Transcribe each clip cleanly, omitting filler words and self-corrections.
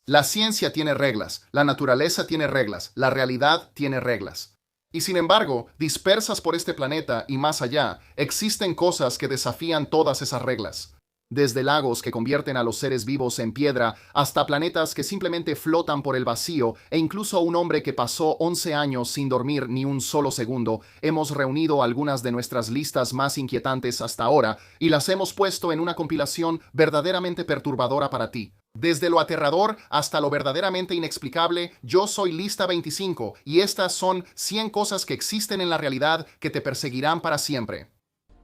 La ciencia tiene reglas, la naturaleza tiene reglas, la realidad tiene reglas. Y sin embargo, dispersas por este planeta y más allá, existen cosas que desafían todas esas reglas. Desde lagos que convierten a los seres vivos en piedra, hasta planetas que simplemente flotan por el vacío, e incluso un hombre que pasó 11 años sin dormir ni un solo segundo, hemos reunido algunas de nuestras listas más inquietantes hasta ahora y las hemos puesto en una compilación verdaderamente perturbadora para ti. Desde lo aterrador hasta lo verdaderamente inexplicable, yo soy Lista 25 y estas son 100 cosas que existen en la realidad que te perseguirán para siempre.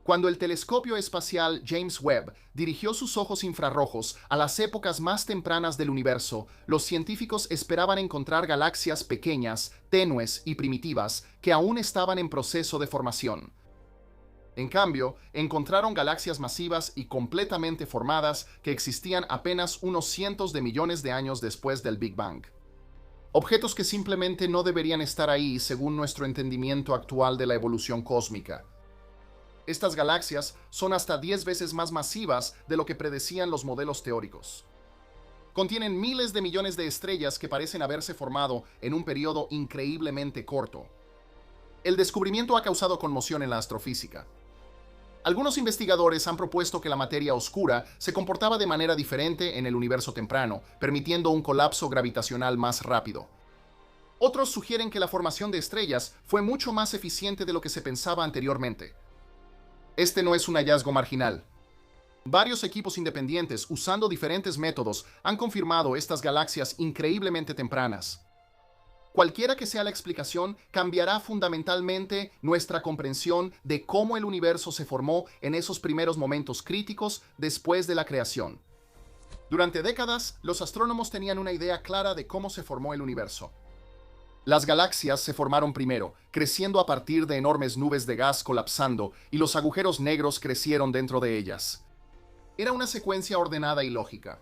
Cuando el telescopio espacial James Webb dirigió sus ojos infrarrojos a las épocas más tempranas del universo, los científicos esperaban encontrar galaxias pequeñas, tenues y primitivas que aún estaban en proceso de formación. En cambio, encontraron galaxias masivas y completamente formadas que existían apenas unos cientos de millones de años después del Big Bang. Objetos que simplemente no deberían estar ahí según nuestro entendimiento actual de la evolución cósmica. Estas galaxias son hasta 10 veces más masivas de lo que predecían los modelos teóricos. Contienen miles de millones de estrellas que parecen haberse formado en un periodo increíblemente corto. El descubrimiento ha causado conmoción en la astrofísica. Algunos investigadores han propuesto que la materia oscura se comportaba de manera diferente en el universo temprano, permitiendo un colapso gravitacional más rápido. Otros sugieren que la formación de estrellas fue mucho más eficiente de lo que se pensaba anteriormente. Este no es un hallazgo marginal. Varios equipos independientes, usando diferentes métodos, han confirmado estas galaxias increíblemente tempranas. Cualquiera que sea la explicación, cambiará fundamentalmente nuestra comprensión de cómo el universo se formó en esos primeros momentos críticos después de la creación. Durante décadas, los astrónomos tenían una idea clara de cómo se formó el universo. Las galaxias se formaron primero, creciendo a partir de enormes nubes de gas colapsando, y los agujeros negros crecieron dentro de ellas. Era una secuencia ordenada y lógica.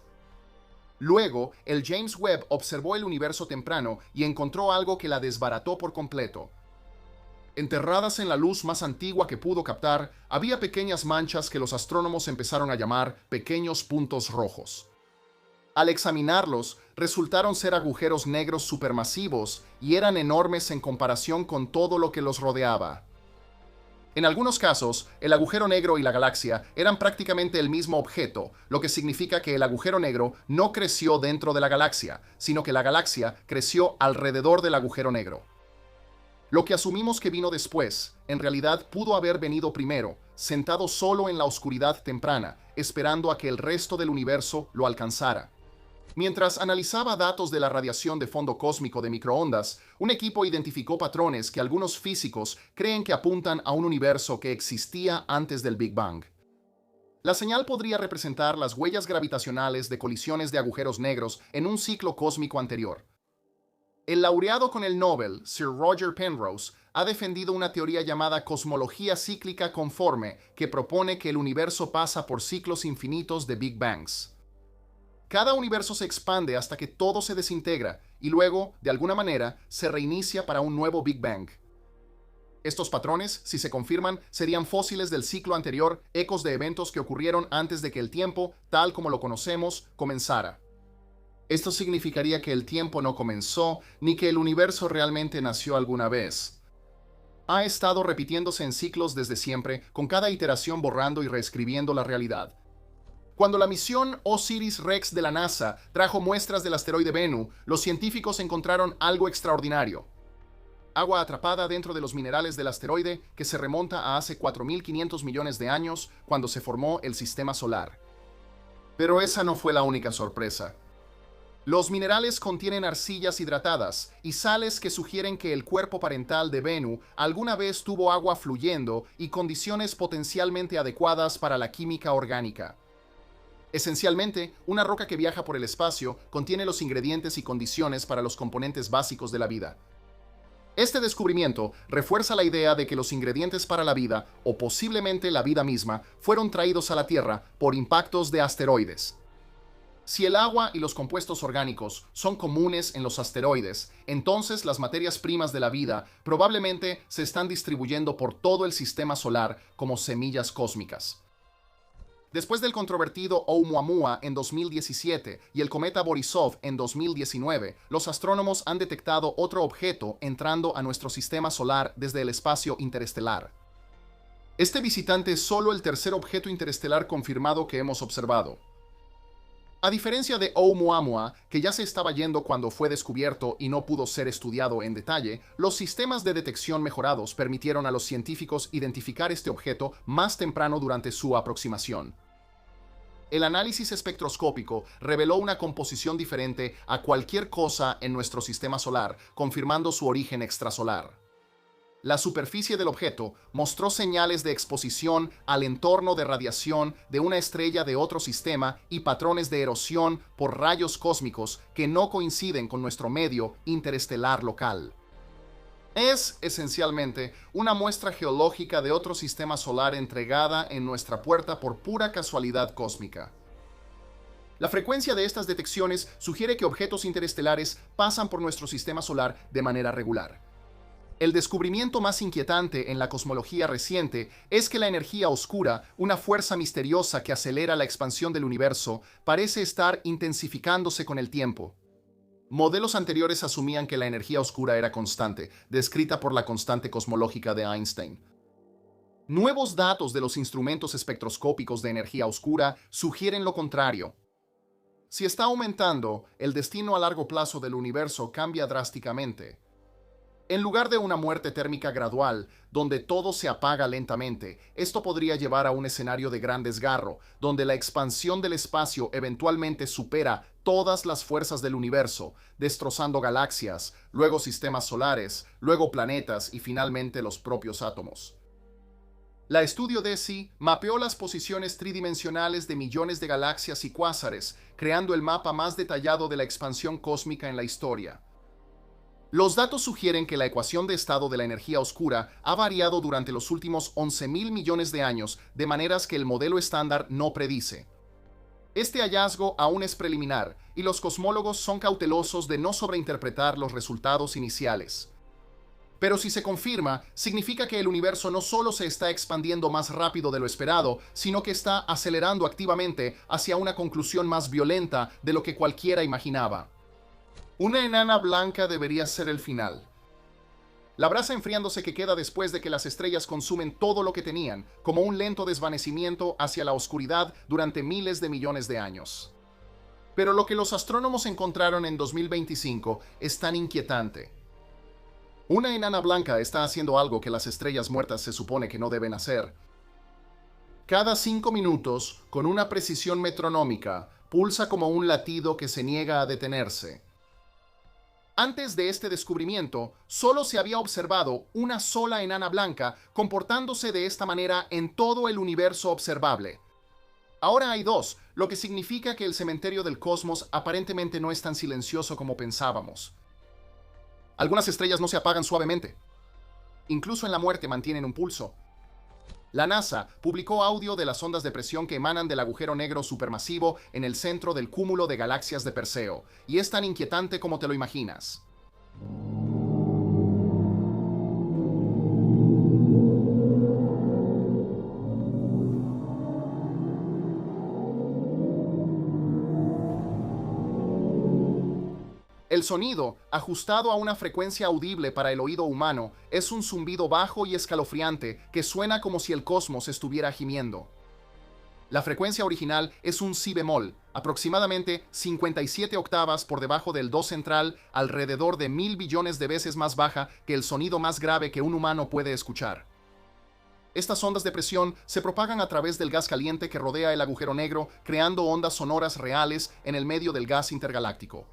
Luego, el James Webb observó el universo temprano y encontró algo que la desbarató por completo. Enterradas en la luz más antigua que pudo captar, había pequeñas manchas que los astrónomos empezaron a llamar pequeños puntos rojos. Al examinarlos, resultaron ser agujeros negros supermasivos y eran enormes en comparación con todo lo que los rodeaba. En algunos casos, el agujero negro y la galaxia eran prácticamente el mismo objeto, lo que significa que el agujero negro no creció dentro de la galaxia, sino que la galaxia creció alrededor del agujero negro. Lo que asumimos que vino después, en realidad pudo haber venido primero, sentado solo en la oscuridad temprana, esperando a que el resto del universo lo alcanzara. Mientras analizaba datos de la radiación de fondo cósmico de microondas, un equipo identificó patrones que algunos físicos creen que apuntan a un universo que existía antes del Big Bang. La señal podría representar las huellas gravitacionales de colisiones de agujeros negros en un ciclo cósmico anterior. El laureado con el Nobel, Sir Roger Penrose, ha defendido una teoría llamada cosmología cíclica conforme que propone que el universo pasa por ciclos infinitos de Big Bangs. Cada universo se expande hasta que todo se desintegra y luego, de alguna manera, se reinicia para un nuevo Big Bang. Estos patrones, si se confirman, serían fósiles del ciclo anterior, ecos de eventos que ocurrieron antes de que el tiempo, tal como lo conocemos, comenzara. Esto significaría que el tiempo no comenzó, ni que el universo realmente nació alguna vez. Ha estado repitiéndose en ciclos desde siempre, con cada iteración borrando y reescribiendo la realidad. Cuando la misión OSIRIS-REx de la NASA trajo muestras del asteroide Bennu, los científicos encontraron algo extraordinario. Agua atrapada dentro de los minerales del asteroide que se remonta a hace 4.500 millones de años, cuando se formó el sistema solar. Pero esa no fue la única sorpresa. Los minerales contienen arcillas hidratadas y sales que sugieren que el cuerpo parental de Bennu alguna vez tuvo agua fluyendo y condiciones potencialmente adecuadas para la química orgánica. Esencialmente, una roca que viaja por el espacio contiene los ingredientes y condiciones para los componentes básicos de la vida. Este descubrimiento refuerza la idea de que los ingredientes para la vida, o posiblemente la vida misma, fueron traídos a la Tierra por impactos de asteroides. Si el agua y los compuestos orgánicos son comunes en los asteroides, entonces las materias primas de la vida probablemente se están distribuyendo por todo el sistema solar como semillas cósmicas. Después del controvertido Oumuamua en 2017 y el cometa Borisov en 2019, los astrónomos han detectado otro objeto entrando a nuestro sistema solar desde el espacio interestelar. Este visitante es solo el tercer objeto interestelar confirmado que hemos observado. A diferencia de Oumuamua, que ya se estaba yendo cuando fue descubierto y no pudo ser estudiado en detalle, los sistemas de detección mejorados permitieron a los científicos identificar este objeto más temprano durante su aproximación. El análisis espectroscópico reveló una composición diferente a cualquier cosa en nuestro sistema solar, confirmando su origen extrasolar. La superficie del objeto mostró señales de exposición al entorno de radiación de una estrella de otro sistema y patrones de erosión por rayos cósmicos que no coinciden con nuestro medio interestelar local. Es, esencialmente, una muestra geológica de otro sistema solar entregada en nuestra puerta por pura casualidad cósmica. La frecuencia de estas detecciones sugiere que objetos interestelares pasan por nuestro sistema solar de manera regular. El descubrimiento más inquietante en la cosmología reciente es que la energía oscura, una fuerza misteriosa que acelera la expansión del universo, parece estar intensificándose con el tiempo. Modelos anteriores asumían que la energía oscura era constante, descrita por la constante cosmológica de Einstein. Nuevos datos de los instrumentos espectroscópicos de energía oscura sugieren lo contrario. Si está aumentando, el destino a largo plazo del universo cambia drásticamente. En lugar de una muerte térmica gradual, donde todo se apaga lentamente, esto podría llevar a un escenario de gran desgarro, donde la expansión del espacio eventualmente supera todas las fuerzas del universo, destrozando galaxias, luego sistemas solares, luego planetas y finalmente los propios átomos. La estudio DESI mapeó las posiciones tridimensionales de millones de galaxias y cuásares, creando el mapa más detallado de la expansión cósmica en la historia. Los datos sugieren que la ecuación de estado de la energía oscura ha variado durante los últimos 11.000 millones de años de maneras que el modelo estándar no predice. Este hallazgo aún es preliminar y los cosmólogos son cautelosos de no sobreinterpretar los resultados iniciales. Pero si se confirma, significa que el universo no solo se está expandiendo más rápido de lo esperado, sino que está acelerando activamente hacia una conclusión más violenta de lo que cualquiera imaginaba. Una enana blanca debería ser el final. La brasa enfriándose que queda después de que las estrellas consumen todo lo que tenían, como un lento desvanecimiento hacia la oscuridad durante miles de millones de años. Pero lo que los astrónomos encontraron en 2025 es tan inquietante. Una enana blanca está haciendo algo que las estrellas muertas se supone que no deben hacer. Cada 5 minutos, con una precisión metronómica, pulsa como un latido que se niega a detenerse. Antes de este descubrimiento, solo se había observado una sola enana blanca comportándose de esta manera en todo el universo observable. Ahora hay dos, lo que significa que el cementerio del cosmos aparentemente no es tan silencioso como pensábamos. Algunas estrellas no se apagan suavemente. Incluso en la muerte mantienen un pulso. La NASA publicó audio de las ondas de presión que emanan del agujero negro supermasivo en el centro del cúmulo de galaxias de Perseo, y es tan inquietante como te lo imaginas. El sonido, ajustado a una frecuencia audible para el oído humano, es un zumbido bajo y escalofriante que suena como si el cosmos estuviera gimiendo. La frecuencia original es un si bemol, aproximadamente 57 octavas por debajo del do central, alrededor de 1.000 billones de veces más baja que el sonido más grave que un humano puede escuchar. Estas ondas de presión se propagan a través del gas caliente que rodea el agujero negro, creando ondas sonoras reales en el medio del gas intergaláctico.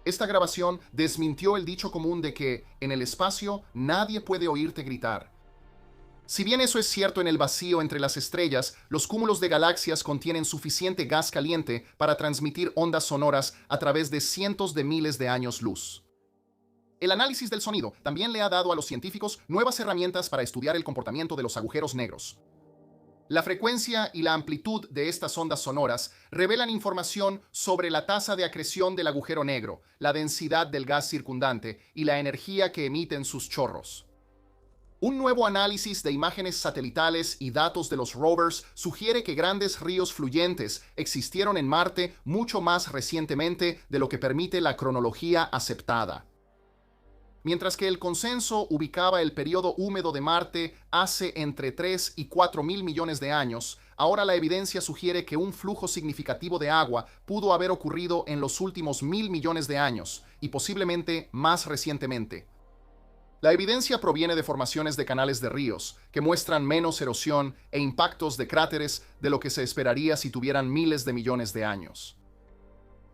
Esta grabación desmintió el dicho común de que, en el espacio, nadie puede oírte gritar. Si bien eso es cierto en el vacío entre las estrellas, los cúmulos de galaxias contienen suficiente gas caliente para transmitir ondas sonoras a través de cientos de miles de años luz. El análisis del sonido también le ha dado a los científicos nuevas herramientas para estudiar el comportamiento de los agujeros negros. La frecuencia y la amplitud de estas ondas sonoras revelan información sobre la tasa de acreción del agujero negro, la densidad del gas circundante y la energía que emiten sus chorros. Un nuevo análisis de imágenes satelitales y datos de los rovers sugiere que grandes ríos fluyentes existieron en Marte mucho más recientemente de lo que permite la cronología aceptada. Mientras que el consenso ubicaba el periodo húmedo de Marte hace entre 3 y 4 mil millones de años, ahora la evidencia sugiere que un flujo significativo de agua pudo haber ocurrido en los últimos 1.000 millones de años, y posiblemente más recientemente. La evidencia proviene de formaciones de canales de ríos, que muestran menos erosión e impactos de cráteres de lo que se esperaría si tuvieran miles de millones de años.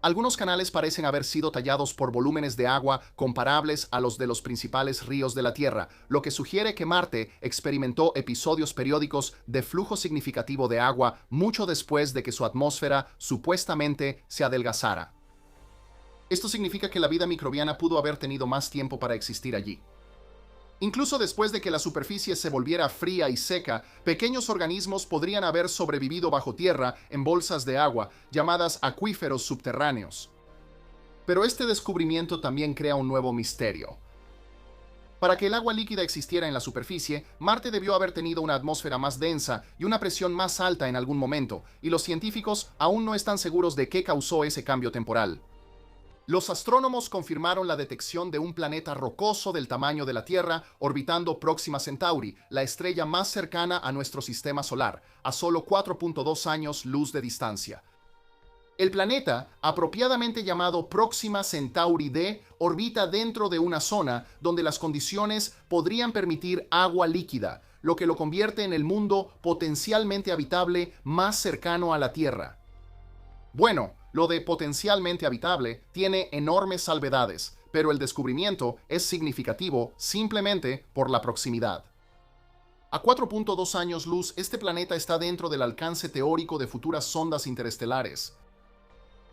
Algunos canales parecen haber sido tallados por volúmenes de agua comparables a los de los principales ríos de la Tierra, lo que sugiere que Marte experimentó episodios periódicos de flujo significativo de agua mucho después de que su atmósfera supuestamente se adelgazara. Esto significa que la vida microbiana pudo haber tenido más tiempo para existir allí. Incluso después de que la superficie se volviera fría y seca, pequeños organismos podrían haber sobrevivido bajo tierra en bolsas de agua, llamadas acuíferos subterráneos. Pero este descubrimiento también crea un nuevo misterio. Para que el agua líquida existiera en la superficie, Marte debió haber tenido una atmósfera más densa y una presión más alta en algún momento, y los científicos aún no están seguros de qué causó ese cambio temporal. Los astrónomos confirmaron la detección de un planeta rocoso del tamaño de la Tierra orbitando Próxima Centauri, la estrella más cercana a nuestro sistema solar, a solo 4.2 años luz de distancia. El planeta, apropiadamente llamado Próxima Centauri D, orbita dentro de una zona donde las condiciones podrían permitir agua líquida, lo que lo convierte en el mundo potencialmente habitable más cercano a la Tierra. Bueno, lo de potencialmente habitable tiene enormes salvedades, pero el descubrimiento es significativo simplemente por la proximidad. A 4.2 años luz, este planeta está dentro del alcance teórico de futuras sondas interestelares.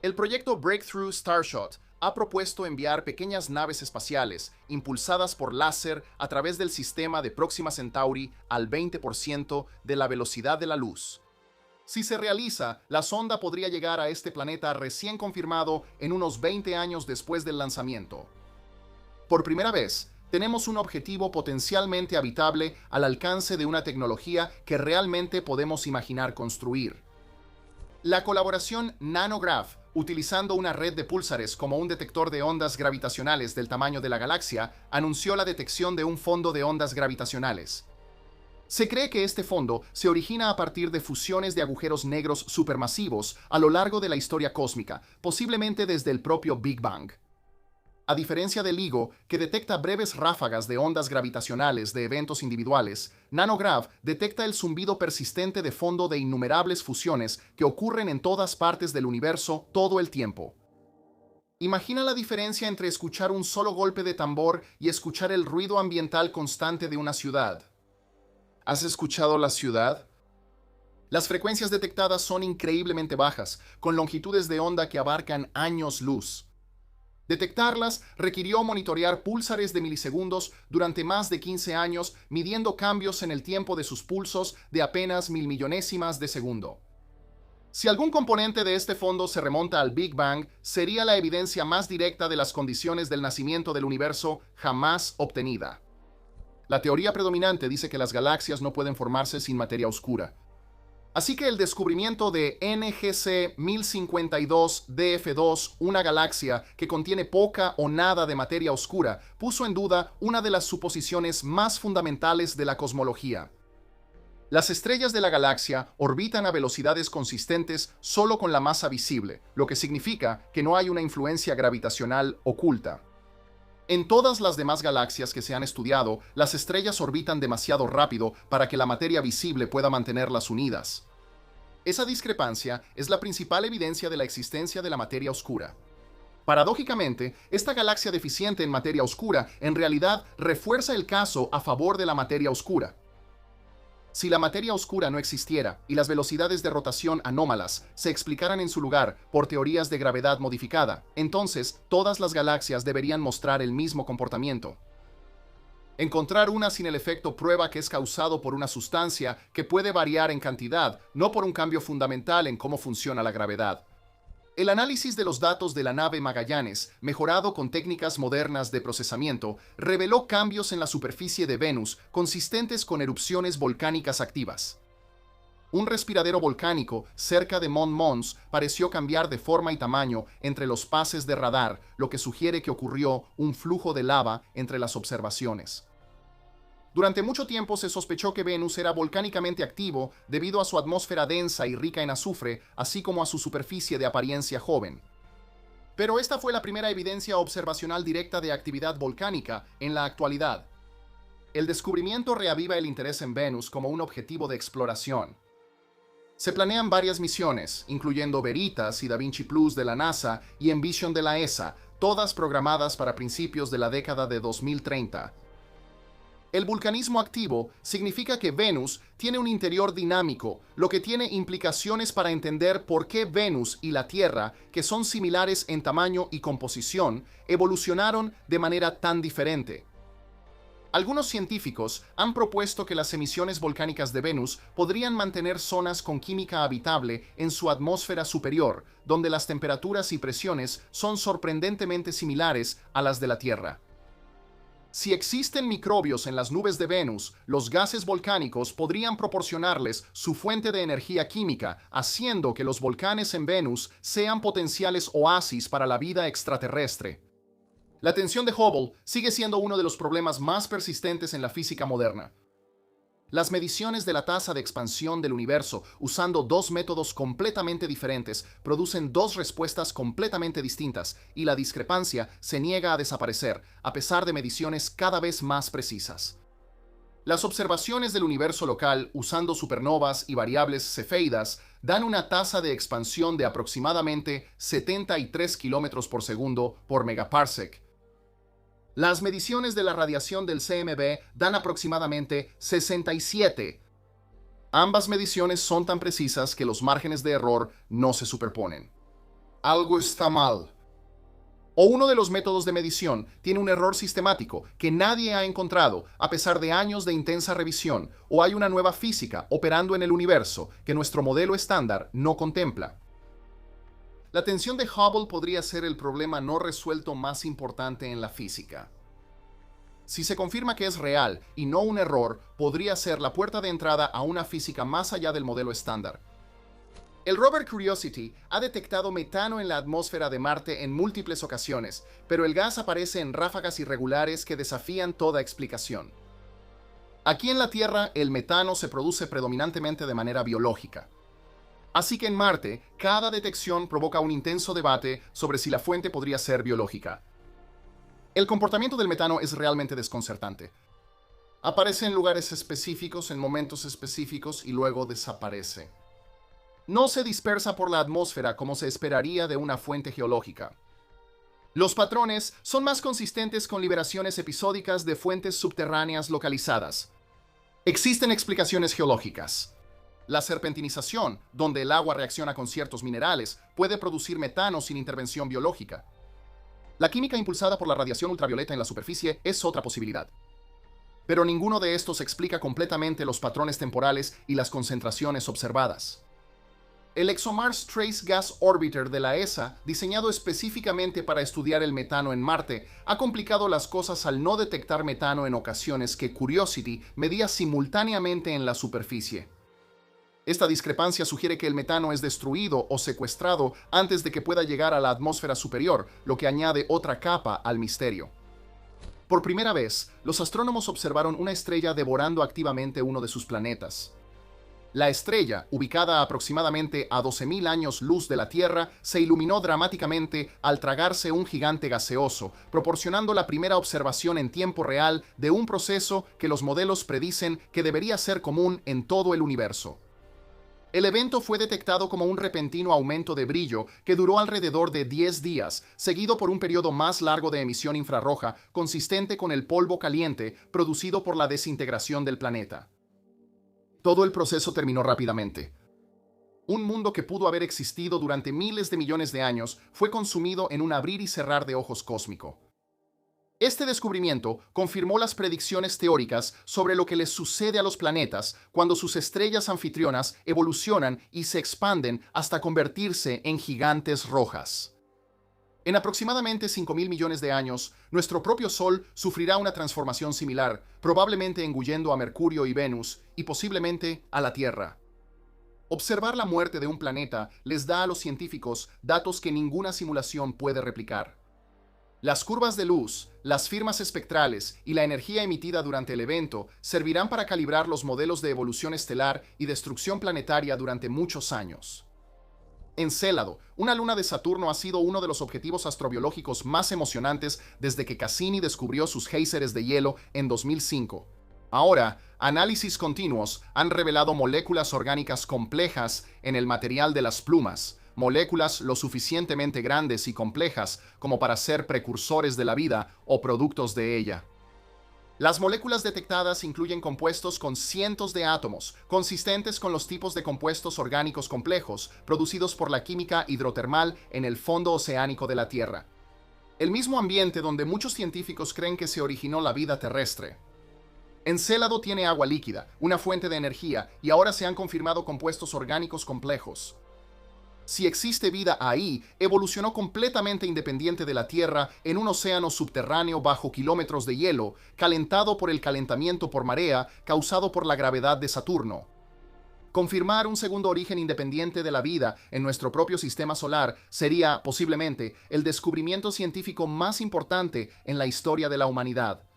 El proyecto Breakthrough Starshot ha propuesto enviar pequeñas naves espaciales impulsadas por láser a través del sistema de Próxima Centauri al 20% de la velocidad de la luz. Si se realiza, la sonda podría llegar a este planeta recién confirmado en unos 20 años después del lanzamiento. Por primera vez, tenemos un objetivo potencialmente habitable al alcance de una tecnología que realmente podemos imaginar construir. La colaboración NanoGrav, utilizando una red de púlsares como un detector de ondas gravitacionales del tamaño de la galaxia, anunció la detección de un fondo de ondas gravitacionales. Se cree que este fondo se origina a partir de fusiones de agujeros negros supermasivos a lo largo de la historia cósmica, posiblemente desde el propio Big Bang. A diferencia del LIGO, que detecta breves ráfagas de ondas gravitacionales de eventos individuales, NanoGrav detecta el zumbido persistente de fondo de innumerables fusiones que ocurren en todas partes del universo todo el tiempo. Imagina la diferencia entre escuchar un solo golpe de tambor y escuchar el ruido ambiental constante de una ciudad. ¿Has escuchado la ciudad? Las frecuencias detectadas son increíblemente bajas, con longitudes de onda que abarcan años luz. Detectarlas requirió monitorear púlsares de milisegundos durante más de 15 años, midiendo cambios en el tiempo de sus pulsos de apenas milmillonésimas de segundo. Si algún componente de este fondo se remonta al Big Bang, sería la evidencia más directa de las condiciones del nacimiento del universo jamás obtenida. La teoría predominante dice que las galaxias no pueden formarse sin materia oscura. Así que el descubrimiento de NGC 1052 DF2, una galaxia que contiene poca o nada de materia oscura, puso en duda una de las suposiciones más fundamentales de la cosmología. Las estrellas de la galaxia orbitan a velocidades consistentes solo con la masa visible, lo que significa que no hay una influencia gravitacional oculta. En todas las demás galaxias que se han estudiado, las estrellas orbitan demasiado rápido para que la materia visible pueda mantenerlas unidas. Esa discrepancia es la principal evidencia de la existencia de la materia oscura. Paradójicamente, esta galaxia deficiente en materia oscura en realidad refuerza el caso a favor de la materia oscura. Si la materia oscura no existiera y las velocidades de rotación anómalas se explicaran en su lugar por teorías de gravedad modificada, entonces todas las galaxias deberían mostrar el mismo comportamiento. Encontrar una sin el efecto prueba que es causado por una sustancia que puede variar en cantidad, no por un cambio fundamental en cómo funciona la gravedad. El análisis de los datos de la nave Magallanes, mejorado con técnicas modernas de procesamiento, reveló cambios en la superficie de Venus consistentes con erupciones volcánicas activas. Un respiradero volcánico cerca de Mont Mons pareció cambiar de forma y tamaño entre los pases de radar, lo que sugiere que ocurrió un flujo de lava entre las observaciones. Durante mucho tiempo se sospechó que Venus era volcánicamente activo debido a su atmósfera densa y rica en azufre, así como a su superficie de apariencia joven. Pero esta fue la primera evidencia observacional directa de actividad volcánica en la actualidad. El descubrimiento reaviva el interés en Venus como un objetivo de exploración. Se planean varias misiones, incluyendo Veritas y Da Vinci Plus de la NASA y Envision de la ESA, todas programadas para principios de la década de 2030. El vulcanismo activo significa que Venus tiene un interior dinámico, lo que tiene implicaciones para entender por qué Venus y la Tierra, que son similares en tamaño y composición, evolucionaron de manera tan diferente. Algunos científicos han propuesto que las emisiones volcánicas de Venus podrían mantener zonas con química habitable en su atmósfera superior, donde las temperaturas y presiones son sorprendentemente similares a las de la Tierra. Si existen microbios en las nubes de Venus, los gases volcánicos podrían proporcionarles su fuente de energía química, haciendo que los volcanes en Venus sean potenciales oasis para la vida extraterrestre. La tensión de Hubble sigue siendo uno de los problemas más persistentes en la física moderna. Las mediciones de la tasa de expansión del universo usando dos métodos completamente diferentes producen dos respuestas completamente distintas y la discrepancia se niega a desaparecer a pesar de mediciones cada vez más precisas. Las observaciones del universo local usando supernovas y variables cefeidas dan una tasa de expansión de aproximadamente 73 km por segundo por megaparsec. Las mediciones de la radiación del CMB dan aproximadamente 67. Ambas mediciones son tan precisas que los márgenes de error no se superponen. Algo está mal. O uno de los métodos de medición tiene un error sistemático que nadie ha encontrado a pesar de años de intensa revisión, o hay una nueva física operando en el universo que nuestro modelo estándar no contempla. La tensión de Hubble podría ser el problema no resuelto más importante en la física. Si se confirma que es real y no un error, podría ser la puerta de entrada a una física más allá del modelo estándar. El rover Curiosity ha detectado metano en la atmósfera de Marte en múltiples ocasiones, pero el gas aparece en ráfagas irregulares que desafían toda explicación. Aquí en la Tierra, el metano se produce predominantemente de manera biológica. Así que en Marte, cada detección provoca un intenso debate sobre si la fuente podría ser biológica. El comportamiento del metano es realmente desconcertante. Aparece en lugares específicos, en momentos específicos y luego desaparece. No se dispersa por la atmósfera como se esperaría de una fuente geológica. Los patrones son más consistentes con liberaciones episódicas de fuentes subterráneas localizadas. Existen explicaciones geológicas. La serpentinización, donde el agua reacciona con ciertos minerales, puede producir metano sin intervención biológica. La química impulsada por la radiación ultravioleta en la superficie es otra posibilidad. Pero ninguno de estos explica completamente los patrones temporales y las concentraciones observadas. El ExoMars Trace Gas Orbiter de la ESA, diseñado específicamente para estudiar el metano en Marte, ha complicado las cosas al no detectar metano en ocasiones que Curiosity medía simultáneamente en la superficie. Esta discrepancia sugiere que el metano es destruido o secuestrado antes de que pueda llegar a la atmósfera superior, lo que añade otra capa al misterio. Por primera vez, los astrónomos observaron una estrella devorando activamente uno de sus planetas. La estrella, ubicada aproximadamente a 12.000 años luz de la Tierra, se iluminó dramáticamente al tragarse un gigante gaseoso, proporcionando la primera observación en tiempo real de un proceso que los modelos predicen que debería ser común en todo el universo. El evento fue detectado como un repentino aumento de brillo que duró alrededor de 10 días, seguido por un periodo más largo de emisión infrarroja consistente con el polvo caliente producido por la desintegración del planeta. Todo el proceso terminó rápidamente. Un mundo que pudo haber existido durante miles de millones de años fue consumido en un abrir y cerrar de ojos cósmico. Este descubrimiento confirmó las predicciones teóricas sobre lo que les sucede a los planetas cuando sus estrellas anfitrionas evolucionan y se expanden hasta convertirse en gigantes rojas. En aproximadamente 5.000 millones de años, nuestro propio Sol sufrirá una transformación similar, probablemente engullendo a Mercurio y Venus, y posiblemente a la Tierra. Observar la muerte de un planeta les da a los científicos datos que ninguna simulación puede replicar. Las curvas de luz, las firmas espectrales y la energía emitida durante el evento servirán para calibrar los modelos de evolución estelar y destrucción planetaria durante muchos años. Encélado, una luna de Saturno, ha sido uno de los objetivos astrobiológicos más emocionantes desde que Cassini descubrió sus géiseres de hielo en 2005. Ahora, análisis continuos han revelado moléculas orgánicas complejas en el material de las plumas, moléculas lo suficientemente grandes y complejas como para ser precursores de la vida o productos de ella. Las moléculas detectadas incluyen compuestos con cientos de átomos, consistentes con los tipos de compuestos orgánicos complejos producidos por la química hidrotermal en el fondo oceánico de la Tierra. El mismo ambiente donde muchos científicos creen que se originó la vida terrestre. Encélado tiene agua líquida, una fuente de energía, y ahora se han confirmado compuestos orgánicos complejos. Si existe vida ahí, evolucionó completamente independiente de la Tierra en un océano subterráneo bajo kilómetros de hielo, calentado por el calentamiento por marea causado por la gravedad de Saturno. Confirmar un segundo origen independiente de la vida en nuestro propio sistema solar sería, posiblemente, el descubrimiento científico más importante en la historia de la humanidad.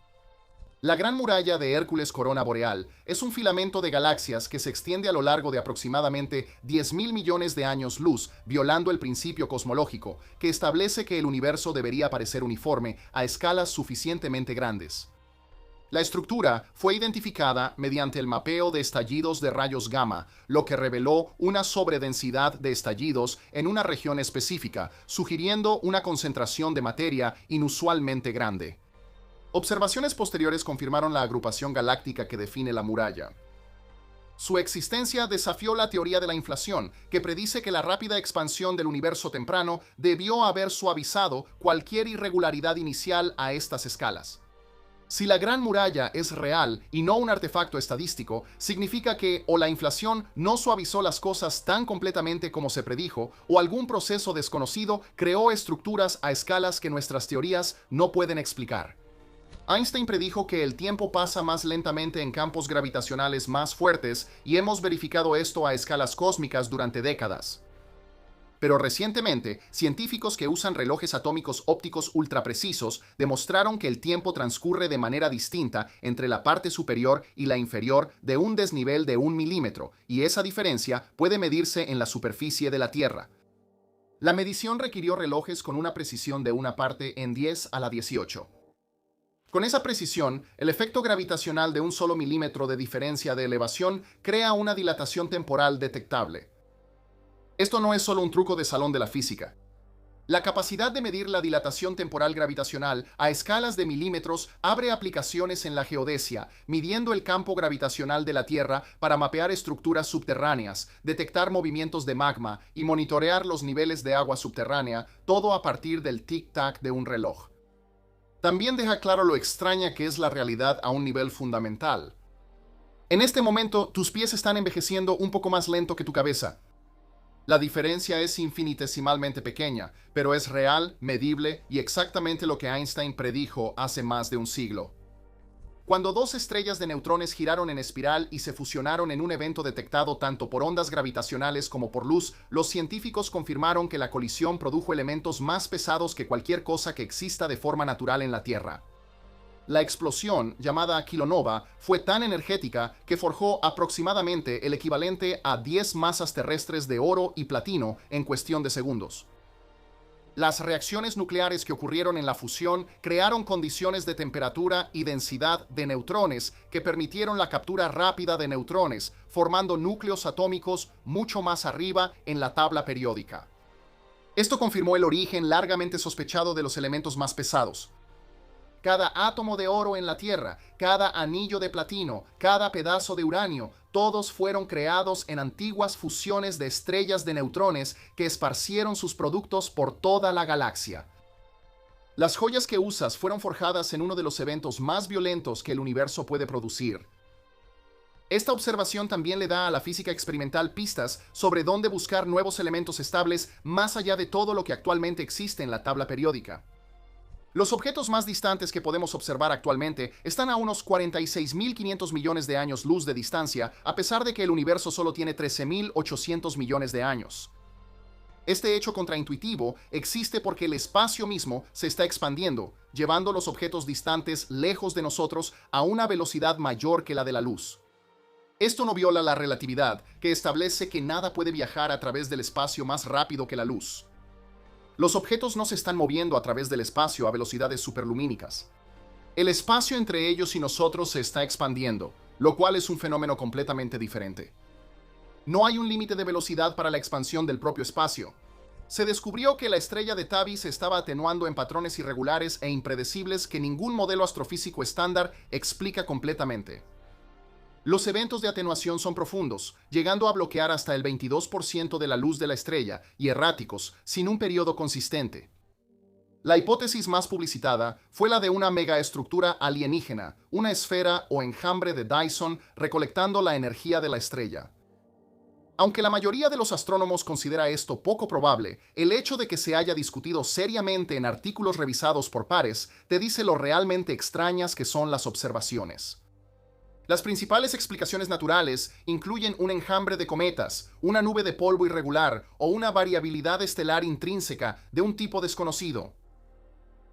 La Gran Muralla de Hércules Corona Boreal es un filamento de galaxias que se extiende a lo largo de aproximadamente 10.000 millones de años luz, violando el principio cosmológico, que establece que el universo debería parecer uniforme a escalas suficientemente grandes. La estructura fue identificada mediante el mapeo de estallidos de rayos gamma, lo que reveló una sobredensidad de estallidos en una región específica, sugiriendo una concentración de materia inusualmente grande. Observaciones posteriores confirmaron la agrupación galáctica que define la muralla. Su existencia desafió la teoría de la inflación, que predice que la rápida expansión del universo temprano debió haber suavizado cualquier irregularidad inicial a estas escalas. Si la Gran Muralla es real y no un artefacto estadístico, significa que o la inflación no suavizó las cosas tan completamente como se predijo, o algún proceso desconocido creó estructuras a escalas que nuestras teorías no pueden explicar. Einstein predijo que el tiempo pasa más lentamente en campos gravitacionales más fuertes, y hemos verificado esto a escalas cósmicas durante décadas. Pero recientemente, científicos que usan relojes atómicos ópticos ultraprecisos demostraron que el tiempo transcurre de manera distinta entre la parte superior y la inferior de un desnivel de 1 milímetro, y esa diferencia puede medirse en la superficie de la Tierra. La medición requirió relojes con una precisión de una parte en 10 a la 18. Con esa precisión, el efecto gravitacional de un solo milímetro de diferencia de elevación crea una dilatación temporal detectable. Esto no es solo un truco de salón de la física. La capacidad de medir la dilatación temporal gravitacional a escalas de milímetros abre aplicaciones en la geodesia, midiendo el campo gravitacional de la Tierra para mapear estructuras subterráneas, detectar movimientos de magma y monitorear los niveles de agua subterránea, todo a partir del tic-tac de un reloj. También deja claro lo extraña que es la realidad a un nivel fundamental. En este momento, tus pies están envejeciendo un poco más lento que tu cabeza. La diferencia es infinitesimalmente pequeña, pero es real, medible y exactamente lo que Einstein predijo hace más de un siglo. Cuando dos estrellas de neutrones giraron en espiral y se fusionaron en un evento detectado tanto por ondas gravitacionales como por luz, los científicos confirmaron que la colisión produjo elementos más pesados que cualquier cosa que exista de forma natural en la Tierra. La explosión, llamada kilonova, fue tan energética que forjó aproximadamente el equivalente a 10 masas terrestres de oro y platino en cuestión de segundos. Las reacciones nucleares que ocurrieron en la fusión crearon condiciones de temperatura y densidad de neutrones que permitieron la captura rápida de neutrones, formando núcleos atómicos mucho más arriba en la tabla periódica. Esto confirmó el origen largamente sospechado de los elementos más pesados. Cada átomo de oro en la Tierra, cada anillo de platino, cada pedazo de uranio, todos fueron creados en antiguas fusiones de estrellas de neutrones que esparcieron sus productos por toda la galaxia. Las joyas que usas fueron forjadas en uno de los eventos más violentos que el universo puede producir. Esta observación también le da a la física experimental pistas sobre dónde buscar nuevos elementos estables más allá de todo lo que actualmente existe en la tabla periódica. Los objetos más distantes que podemos observar actualmente están a unos 46.500 millones de años luz de distancia, a pesar de que el universo solo tiene 13.800 millones de años. Este hecho contraintuitivo existe porque el espacio mismo se está expandiendo, llevando los objetos distantes lejos de nosotros a una velocidad mayor que la de la luz. Esto no viola la relatividad, que establece que nada puede viajar a través del espacio más rápido que la luz. Los objetos no se están moviendo a través del espacio a velocidades superlumínicas. El espacio entre ellos y nosotros se está expandiendo, lo cual es un fenómeno completamente diferente. No hay un límite de velocidad para la expansión del propio espacio. Se descubrió que la estrella de Tabi se estaba atenuando en patrones irregulares e impredecibles que ningún modelo astrofísico estándar explica completamente. Los eventos de atenuación son profundos, llegando a bloquear hasta el 22% de la luz de la estrella, y erráticos, sin un periodo consistente. La hipótesis más publicitada fue la de una megaestructura alienígena, una esfera o enjambre de Dyson recolectando la energía de la estrella. Aunque la mayoría de los astrónomos considera esto poco probable, el hecho de que se haya discutido seriamente en artículos revisados por pares te dice lo realmente extrañas que son las observaciones. Las principales explicaciones naturales incluyen un enjambre de cometas, una nube de polvo irregular o una variabilidad estelar intrínseca de un tipo desconocido.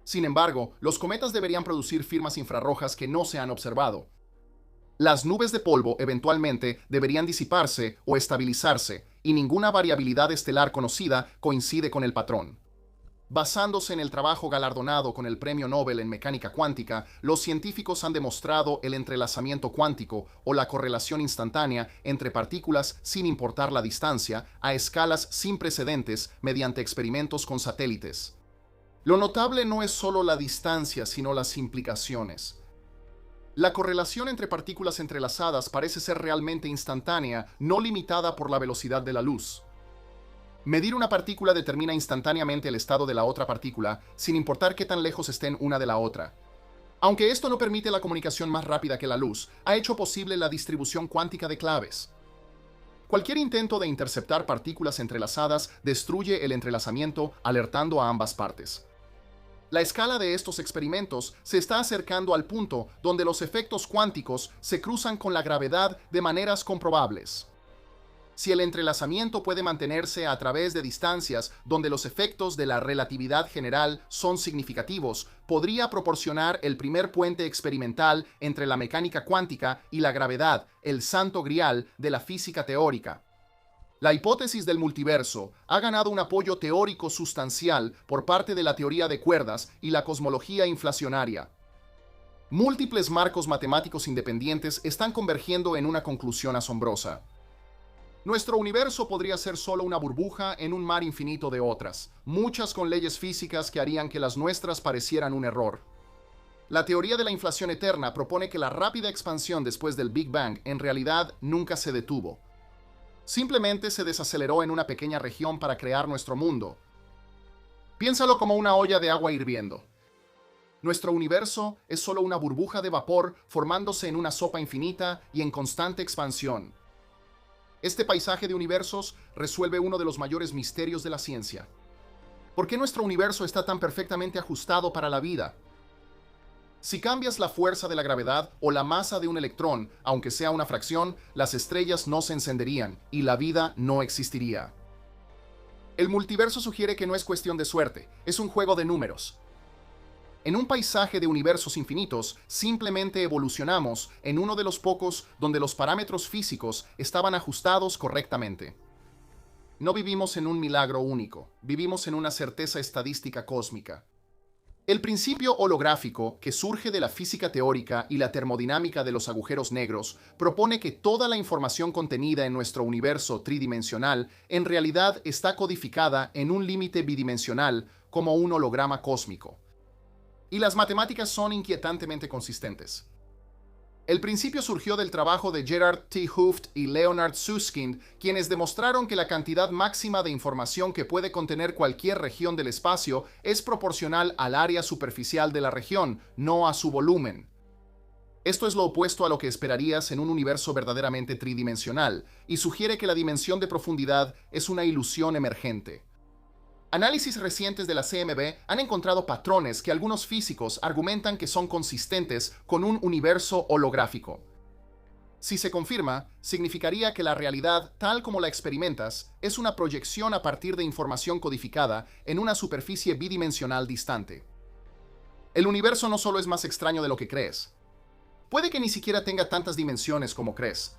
Sin embargo, los cometas deberían producir firmas infrarrojas que no se han observado. Las nubes de polvo eventualmente deberían disiparse o estabilizarse, y ninguna variabilidad estelar conocida coincide con el patrón. Basándose en el trabajo galardonado con el Premio Nobel en Mecánica Cuántica, los científicos han demostrado el entrelazamiento cuántico o la correlación instantánea entre partículas sin importar la distancia a escalas sin precedentes mediante experimentos con satélites. Lo notable no es solo la distancia, sino las implicaciones. La correlación entre partículas entrelazadas parece ser realmente instantánea, no limitada por la velocidad de la luz. Medir una partícula determina instantáneamente el estado de la otra partícula, sin importar qué tan lejos estén una de la otra. Aunque esto no permite la comunicación más rápida que la luz, ha hecho posible la distribución cuántica de claves. Cualquier intento de interceptar partículas entrelazadas destruye el entrelazamiento, alertando a ambas partes. La escala de estos experimentos se está acercando al punto donde los efectos cuánticos se cruzan con la gravedad de maneras comprobables. Si el entrelazamiento puede mantenerse a través de distancias donde los efectos de la relatividad general son significativos, podría proporcionar el primer puente experimental entre la mecánica cuántica y la gravedad, el santo grial de la física teórica. La hipótesis del multiverso ha ganado un apoyo teórico sustancial por parte de la teoría de cuerdas y la cosmología inflacionaria. Múltiples marcos matemáticos independientes están convergiendo en una conclusión asombrosa. Nuestro universo podría ser solo una burbuja en un mar infinito de otras, muchas con leyes físicas que harían que las nuestras parecieran un error. La teoría de la inflación eterna propone que la rápida expansión después del Big Bang en realidad nunca se detuvo. Simplemente se desaceleró en una pequeña región para crear nuestro mundo. Piénsalo como una olla de agua hirviendo. Nuestro universo es solo una burbuja de vapor formándose en una sopa infinita y en constante expansión. Este paisaje de universos resuelve uno de los mayores misterios de la ciencia. ¿Por qué nuestro universo está tan perfectamente ajustado para la vida? Si cambias la fuerza de la gravedad o la masa de un electrón, aunque sea una fracción, las estrellas no se encenderían y la vida no existiría. El multiverso sugiere que no es cuestión de suerte, es un juego de números. En un paisaje de universos infinitos, simplemente evolucionamos en uno de los pocos donde los parámetros físicos estaban ajustados correctamente. No vivimos en un milagro único, vivimos en una certeza estadística cósmica. El principio holográfico, que surge de la física teórica y la termodinámica de los agujeros negros, propone que toda la información contenida en nuestro universo tridimensional en realidad está codificada en un límite bidimensional como un holograma cósmico. Y las matemáticas son inquietantemente consistentes. El principio surgió del trabajo de Gerard T. Hooft y Leonard Susskind, quienes demostraron que la cantidad máxima de información que puede contener cualquier región del espacio es proporcional al área superficial de la región, no a su volumen. Esto es lo opuesto a lo que esperarías en un universo verdaderamente tridimensional, y sugiere que la dimensión de profundidad es una ilusión emergente. Análisis recientes de la CMB han encontrado patrones que algunos físicos argumentan que son consistentes con un universo holográfico. Si se confirma, significaría que la realidad, tal como la experimentas, es una proyección a partir de información codificada en una superficie bidimensional distante. El universo no solo es más extraño de lo que crees. Puede que ni siquiera tenga tantas dimensiones como crees.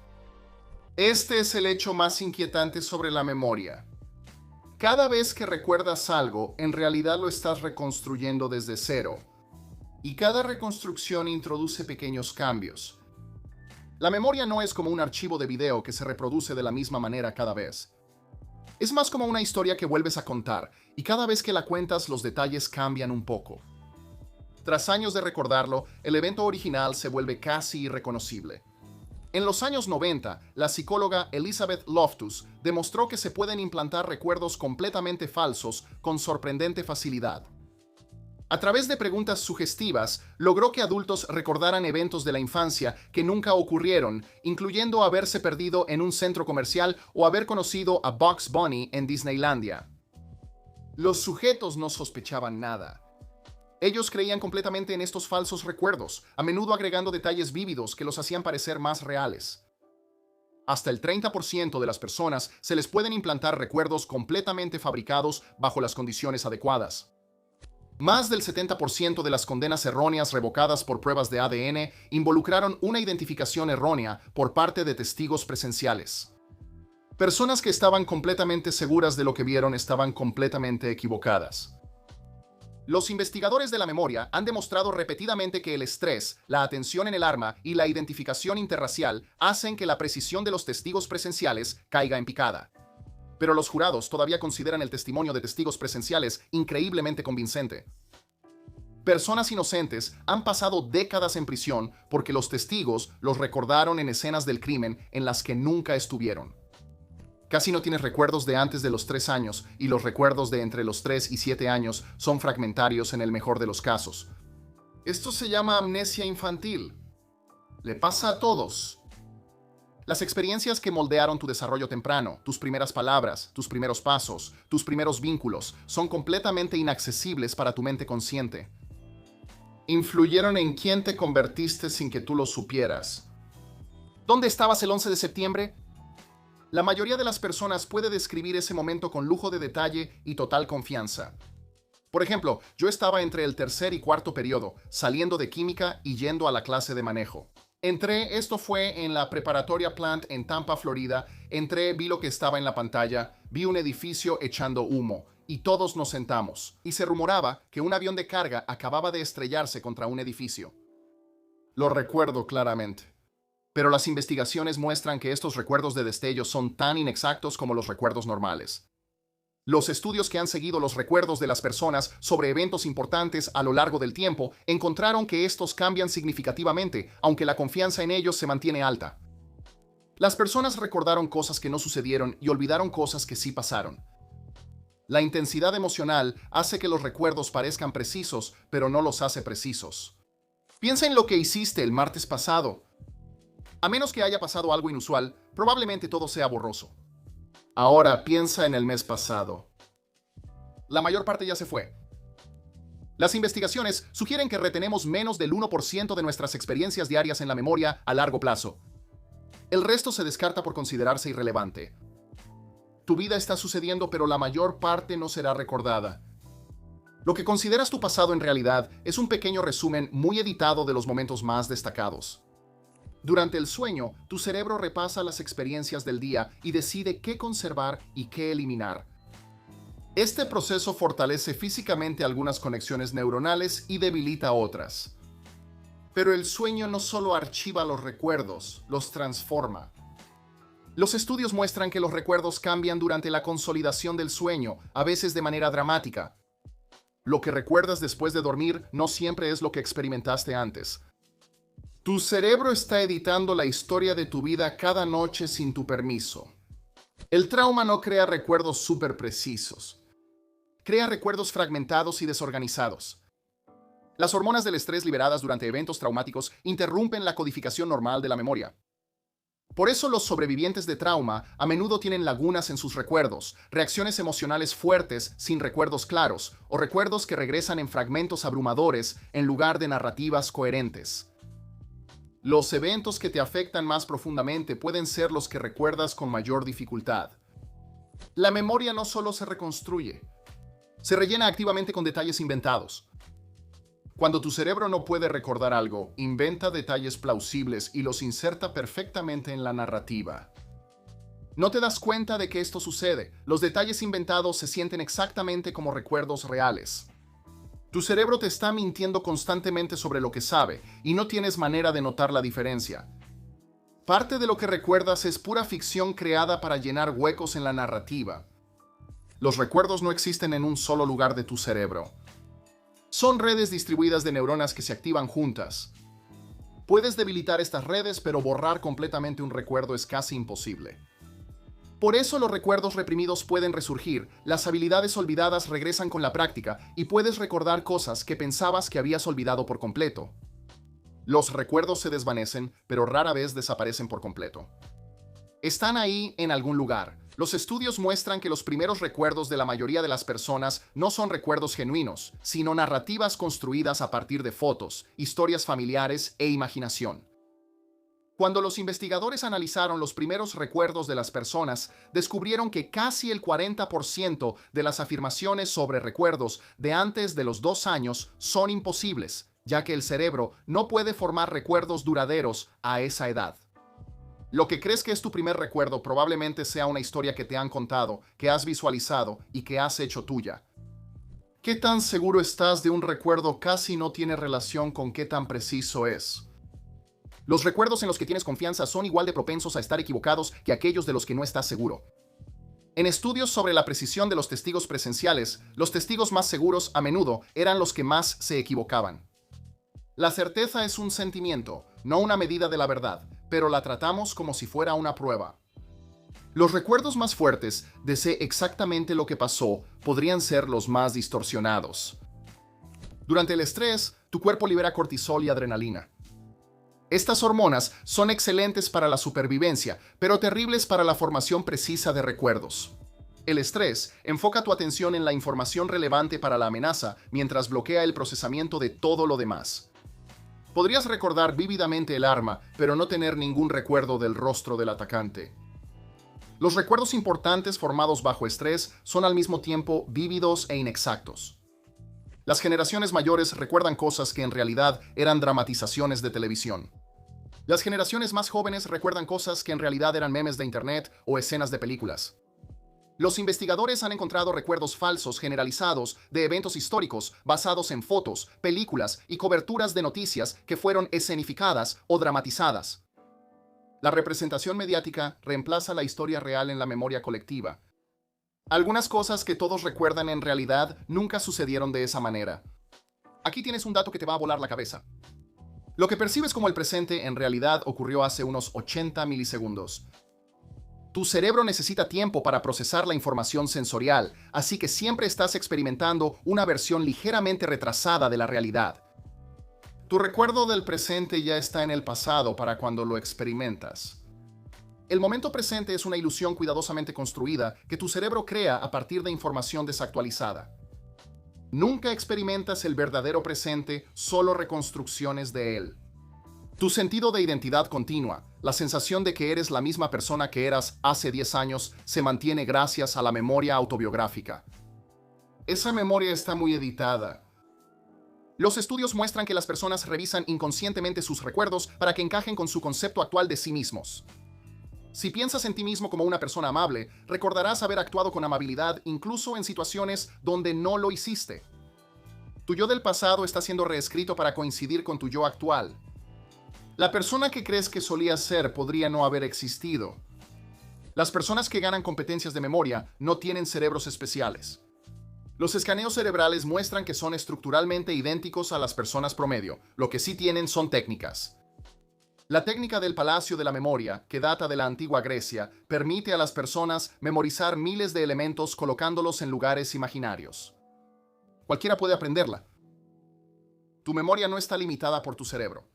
Este es el hecho más inquietante sobre la memoria. Cada vez que recuerdas algo, en realidad lo estás reconstruyendo desde cero. Y cada reconstrucción introduce pequeños cambios. La memoria no es como un archivo de video que se reproduce de la misma manera cada vez. Es más como una historia que vuelves a contar, y cada vez que la cuentas los detalles cambian un poco. Tras años de recordarlo, el evento original se vuelve casi irreconocible. En los años 90, la psicóloga Elizabeth Loftus demostró que se pueden implantar recuerdos completamente falsos con sorprendente facilidad. A través de preguntas sugestivas, logró que adultos recordaran eventos de la infancia que nunca ocurrieron, incluyendo haberse perdido en un centro comercial o haber conocido a Bugs Bunny en Disneylandia. Los sujetos no sospechaban nada. Ellos creían completamente en estos falsos recuerdos, a menudo agregando detalles vívidos que los hacían parecer más reales. Hasta el 30% de las personas se les pueden implantar recuerdos completamente fabricados bajo las condiciones adecuadas. Más del 70% de las condenas erróneas revocadas por pruebas de ADN involucraron una identificación errónea por parte de testigos presenciales. Personas que estaban completamente seguras de lo que vieron estaban completamente equivocadas. Los investigadores de la memoria han demostrado repetidamente que el estrés, la atención en el arma y la identificación interracial hacen que la precisión de los testigos presenciales caiga en picada. Pero los jurados todavía consideran el testimonio de testigos presenciales increíblemente convincente. Personas inocentes han pasado décadas en prisión porque los testigos los recordaron en escenas del crimen en las que nunca estuvieron. Casi no tienes recuerdos de antes de los 3 años y los recuerdos de entre los 3 y 7 años son fragmentarios en el mejor de los casos. Esto se llama amnesia infantil. Le pasa a todos. Las experiencias que moldearon tu desarrollo temprano, tus primeras palabras, tus primeros pasos, tus primeros vínculos, son completamente inaccesibles para tu mente consciente. Influyeron en quién te convertiste sin que tú lo supieras. ¿Dónde estabas el 11 de septiembre? La mayoría de las personas puede describir ese momento con lujo de detalle y total confianza. Por ejemplo, yo estaba entre el tercer y cuarto periodo, saliendo de química y yendo a la clase de manejo. Esto fue en la preparatoria Plant en Tampa, Florida. Vi lo que estaba en la pantalla, vi un edificio echando humo, y todos nos sentamos. Y se rumoraba que un avión de carga acababa de estrellarse contra un edificio. Lo recuerdo claramente. Pero las investigaciones muestran que estos recuerdos de destellos son tan inexactos como los recuerdos normales. Los estudios que han seguido los recuerdos de las personas sobre eventos importantes a lo largo del tiempo encontraron que estos cambian significativamente, aunque la confianza en ellos se mantiene alta. Las personas recordaron cosas que no sucedieron y olvidaron cosas que sí pasaron. La intensidad emocional hace que los recuerdos parezcan precisos, pero no los hace precisos. Piensa en lo que hiciste el martes pasado. A menos que haya pasado algo inusual, probablemente todo sea borroso. Ahora piensa en el mes pasado. La mayor parte ya se fue. Las investigaciones sugieren que retenemos menos del 1% de nuestras experiencias diarias en la memoria a largo plazo. El resto se descarta por considerarse irrelevante. Tu vida está sucediendo, pero la mayor parte no será recordada. Lo que consideras tu pasado en realidad es un pequeño resumen muy editado de los momentos más destacados. Durante el sueño, tu cerebro repasa las experiencias del día y decide qué conservar y qué eliminar. Este proceso fortalece físicamente algunas conexiones neuronales y debilita otras. Pero el sueño no solo archiva los recuerdos, los transforma. Los estudios muestran que los recuerdos cambian durante la consolidación del sueño, a veces de manera dramática. Lo que recuerdas después de dormir no siempre es lo que experimentaste antes. Tu cerebro está editando la historia de tu vida cada noche sin tu permiso. El trauma no crea recuerdos súper precisos. Crea recuerdos fragmentados y desorganizados. Las hormonas del estrés liberadas durante eventos traumáticos interrumpen la codificación normal de la memoria. Por eso los sobrevivientes de trauma a menudo tienen lagunas en sus recuerdos, reacciones emocionales fuertes sin recuerdos claros, o recuerdos que regresan en fragmentos abrumadores en lugar de narrativas coherentes. Los eventos que te afectan más profundamente pueden ser los que recuerdas con mayor dificultad. La memoria no solo se reconstruye, se rellena activamente con detalles inventados. Cuando tu cerebro no puede recordar algo, inventa detalles plausibles y los inserta perfectamente en la narrativa. No te das cuenta de que esto sucede. Los detalles inventados se sienten exactamente como recuerdos reales. Tu cerebro te está mintiendo constantemente sobre lo que sabe y no tienes manera de notar la diferencia. Parte de lo que recuerdas es pura ficción creada para llenar huecos en la narrativa. Los recuerdos no existen en un solo lugar de tu cerebro. Son redes distribuidas de neuronas que se activan juntas. Puedes debilitar estas redes, pero borrar completamente un recuerdo es casi imposible. Por eso los recuerdos reprimidos pueden resurgir, las habilidades olvidadas regresan con la práctica y puedes recordar cosas que pensabas que habías olvidado por completo. Los recuerdos se desvanecen, pero rara vez desaparecen por completo. Están ahí en algún lugar. Los estudios muestran que los primeros recuerdos de la mayoría de las personas no son recuerdos genuinos, sino narrativas construidas a partir de fotos, historias familiares e imaginación. Cuando los investigadores analizaron los primeros recuerdos de las personas, descubrieron que casi el 40% de las afirmaciones sobre recuerdos de antes de los 2 años son imposibles, ya que el cerebro no puede formar recuerdos duraderos a esa edad. Lo que crees que es tu primer recuerdo probablemente sea una historia que te han contado, que has visualizado y que has hecho tuya. ¿Qué tan seguro estás de un recuerdo casi no tiene relación con qué tan preciso es? Los recuerdos en los que tienes confianza son igual de propensos a estar equivocados que aquellos de los que no estás seguro. En estudios sobre la precisión de los testigos presenciales, los testigos más seguros a menudo eran los que más se equivocaban. La certeza es un sentimiento, no una medida de la verdad, pero la tratamos como si fuera una prueba. Los recuerdos más fuertes de sé exactamente lo que pasó podrían ser los más distorsionados. Durante el estrés, tu cuerpo libera cortisol y adrenalina. Estas hormonas son excelentes para la supervivencia, pero terribles para la formación precisa de recuerdos. El estrés enfoca tu atención en la información relevante para la amenaza mientras bloquea el procesamiento de todo lo demás. Podrías recordar vívidamente el arma, pero no tener ningún recuerdo del rostro del atacante. Los recuerdos importantes formados bajo estrés son al mismo tiempo vívidos e inexactos. Las generaciones mayores recuerdan cosas que en realidad eran dramatizaciones de televisión. Las generaciones más jóvenes recuerdan cosas que en realidad eran memes de internet o escenas de películas. Los investigadores han encontrado recuerdos falsos generalizados de eventos históricos basados en fotos, películas y coberturas de noticias que fueron escenificadas o dramatizadas. La representación mediática reemplaza la historia real en la memoria colectiva. Algunas cosas que todos recuerdan en realidad nunca sucedieron de esa manera. Aquí tienes un dato que te va a volar la cabeza. Lo que percibes como el presente en realidad ocurrió hace unos 80 milisegundos. Tu cerebro necesita tiempo para procesar la información sensorial, así que siempre estás experimentando una versión ligeramente retrasada de la realidad. Tu recuerdo del presente ya está en el pasado para cuando lo experimentas. El momento presente es una ilusión cuidadosamente construida que tu cerebro crea a partir de información desactualizada. Nunca experimentas el verdadero presente, solo reconstrucciones de él. Tu sentido de identidad continua, la sensación de que eres la misma persona que eras hace 10 años, se mantiene gracias a la memoria autobiográfica. Esa memoria está muy editada. Los estudios muestran que las personas revisan inconscientemente sus recuerdos para que encajen con su concepto actual de sí mismos. Si piensas en ti mismo como una persona amable, recordarás haber actuado con amabilidad incluso en situaciones donde no lo hiciste. Tu yo del pasado está siendo reescrito para coincidir con tu yo actual. La persona que crees que solía ser podría no haber existido. Las personas que ganan competencias de memoria no tienen cerebros especiales. Los escaneos cerebrales muestran que son estructuralmente idénticos a las personas promedio. Lo que sí tienen son técnicas. La técnica del Palacio de la Memoria, que data de la antigua Grecia, permite a las personas memorizar miles de elementos colocándolos en lugares imaginarios. Cualquiera puede aprenderla. Tu memoria no está limitada por tu cerebro.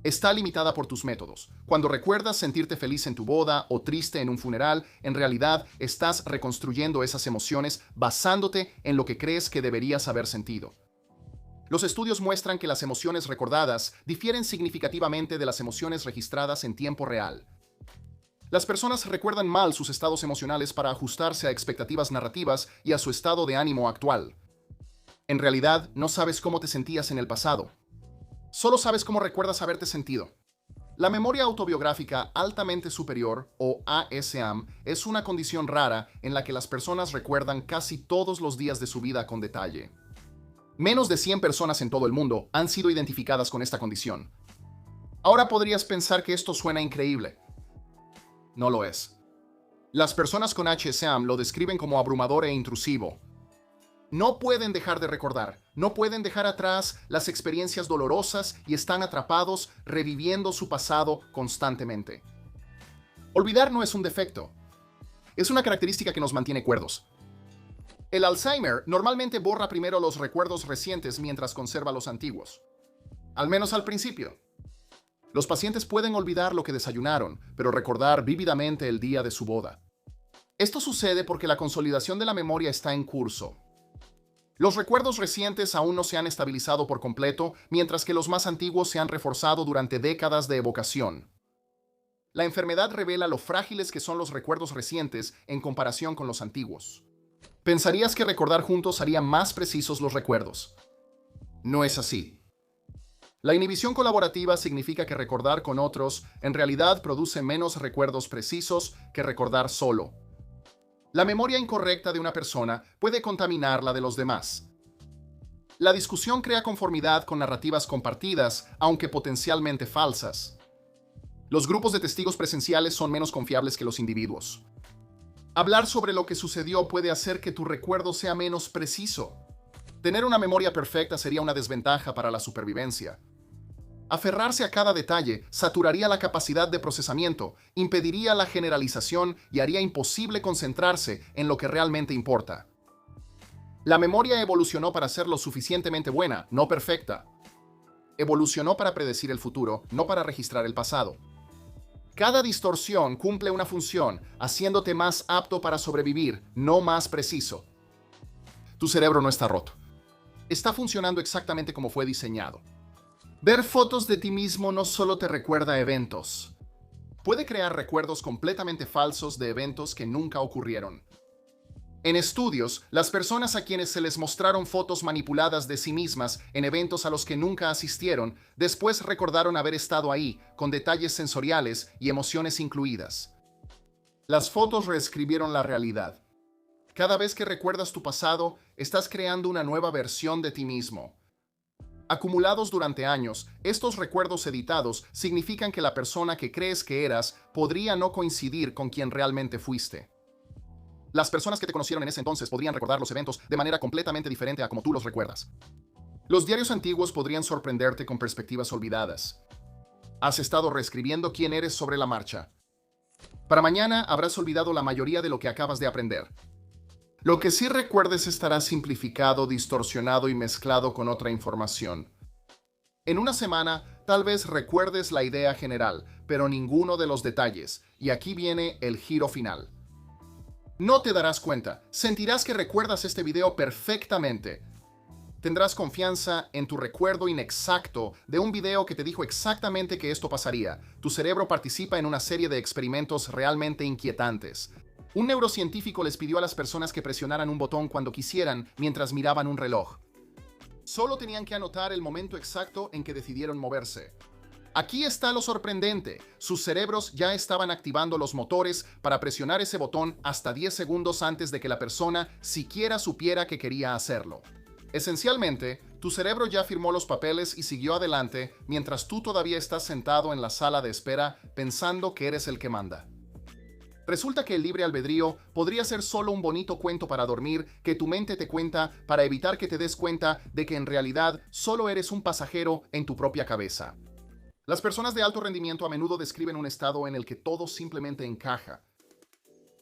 Está limitada por tus métodos. Cuando recuerdas sentirte feliz en tu boda o triste en un funeral, en realidad estás reconstruyendo esas emociones basándote en lo que crees que deberías haber sentido. Los estudios muestran que las emociones recordadas difieren significativamente de las emociones registradas en tiempo real. Las personas recuerdan mal sus estados emocionales para ajustarse a expectativas narrativas y a su estado de ánimo actual. En realidad, no sabes cómo te sentías en el pasado. Solo sabes cómo recuerdas haberte sentido. La memoria autobiográfica altamente superior, o ASAM, es una condición rara en la que las personas recuerdan casi todos los días de su vida con detalle. Menos de 100 personas en todo el mundo han sido identificadas con esta condición. Ahora podrías pensar que esto suena increíble. No lo es. Las personas con HSAM lo describen como abrumador e intrusivo. No pueden dejar de recordar, no pueden dejar atrás las experiencias dolorosas y están atrapados reviviendo su pasado constantemente. Olvidar no es un defecto. Es una característica que nos mantiene cuerdos. El Alzheimer normalmente borra primero los recuerdos recientes mientras conserva los antiguos. Al menos al principio. Los pacientes pueden olvidar lo que desayunaron, pero recordar vívidamente el día de su boda. Esto sucede porque la consolidación de la memoria está en curso. Los recuerdos recientes aún no se han estabilizado por completo, mientras que los más antiguos se han reforzado durante décadas de evocación. La enfermedad revela lo frágiles que son los recuerdos recientes en comparación con los antiguos. Pensarías que recordar juntos haría más precisos los recuerdos. No es así. La inhibición colaborativa significa que recordar con otros en realidad produce menos recuerdos precisos que recordar solo. La memoria incorrecta de una persona puede contaminar la de los demás. La discusión crea conformidad con narrativas compartidas, aunque potencialmente falsas. Los grupos de testigos presenciales son menos confiables que los individuos. Hablar sobre lo que sucedió puede hacer que tu recuerdo sea menos preciso. Tener una memoria perfecta sería una desventaja para la supervivencia. Aferrarse a cada detalle saturaría la capacidad de procesamiento, impediría la generalización y haría imposible concentrarse en lo que realmente importa. La memoria evolucionó para ser lo suficientemente buena, no perfecta. Evolucionó para predecir el futuro, no para registrar el pasado. Cada distorsión cumple una función, haciéndote más apto para sobrevivir, no más preciso. Tu cerebro no está roto. Está funcionando exactamente como fue diseñado. Ver fotos de ti mismo no solo te recuerda eventos. Puede crear recuerdos completamente falsos de eventos que nunca ocurrieron. En estudios, las personas a quienes se les mostraron fotos manipuladas de sí mismas en eventos a los que nunca asistieron, después recordaron haber estado ahí, con detalles sensoriales y emociones incluidas. Las fotos reescribieron la realidad. Cada vez que recuerdas tu pasado, estás creando una nueva versión de ti mismo. Acumulados durante años, estos recuerdos editados significan que la persona que crees que eras podría no coincidir con quien realmente fuiste. Las personas que te conocieron en ese entonces podrían recordar los eventos de manera completamente diferente a como tú los recuerdas. Los diarios antiguos podrían sorprenderte con perspectivas olvidadas. Has estado reescribiendo quién eres sobre la marcha. Para mañana habrás olvidado la mayoría de lo que acabas de aprender. Lo que sí recuerdes estará simplificado, distorsionado y mezclado con otra información. En una semana, tal vez recuerdes la idea general, pero ninguno de los detalles, y aquí viene el giro final. No te darás cuenta, sentirás que recuerdas este video perfectamente. Tendrás confianza en tu recuerdo inexacto de un video que te dijo exactamente que esto pasaría. Tu cerebro participa en una serie de experimentos realmente inquietantes. Un neurocientífico les pidió a las personas que presionaran un botón cuando quisieran mientras miraban un reloj. Solo tenían que anotar el momento exacto en que decidieron moverse. Aquí está lo sorprendente. Sus cerebros ya estaban activando los motores para presionar ese botón hasta 10 segundos antes de que la persona siquiera supiera que quería hacerlo. Esencialmente, tu cerebro ya firmó los papeles y siguió adelante mientras tú todavía estás sentado en la sala de espera pensando que eres el que manda. Resulta que el libre albedrío podría ser solo un bonito cuento para dormir que tu mente te cuenta para evitar que te des cuenta de que en realidad solo eres un pasajero en tu propia cabeza. Las personas de alto rendimiento a menudo describen un estado en el que todo simplemente encaja.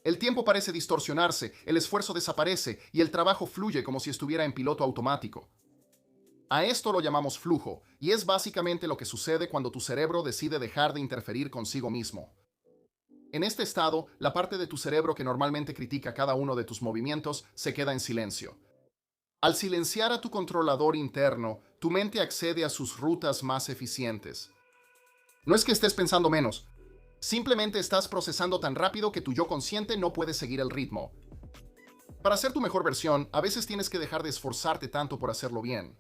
El tiempo parece distorsionarse, el esfuerzo desaparece y el trabajo fluye como si estuviera en piloto automático. A esto lo llamamos flujo, y es básicamente lo que sucede cuando tu cerebro decide dejar de interferir consigo mismo. En este estado, la parte de tu cerebro que normalmente critica cada uno de tus movimientos se queda en silencio. Al silenciar a tu controlador interno, tu mente accede a sus rutas más eficientes. No es que estés pensando menos, simplemente estás procesando tan rápido que tu yo consciente no puede seguir el ritmo. Para ser tu mejor versión, a veces tienes que dejar de esforzarte tanto por hacerlo bien.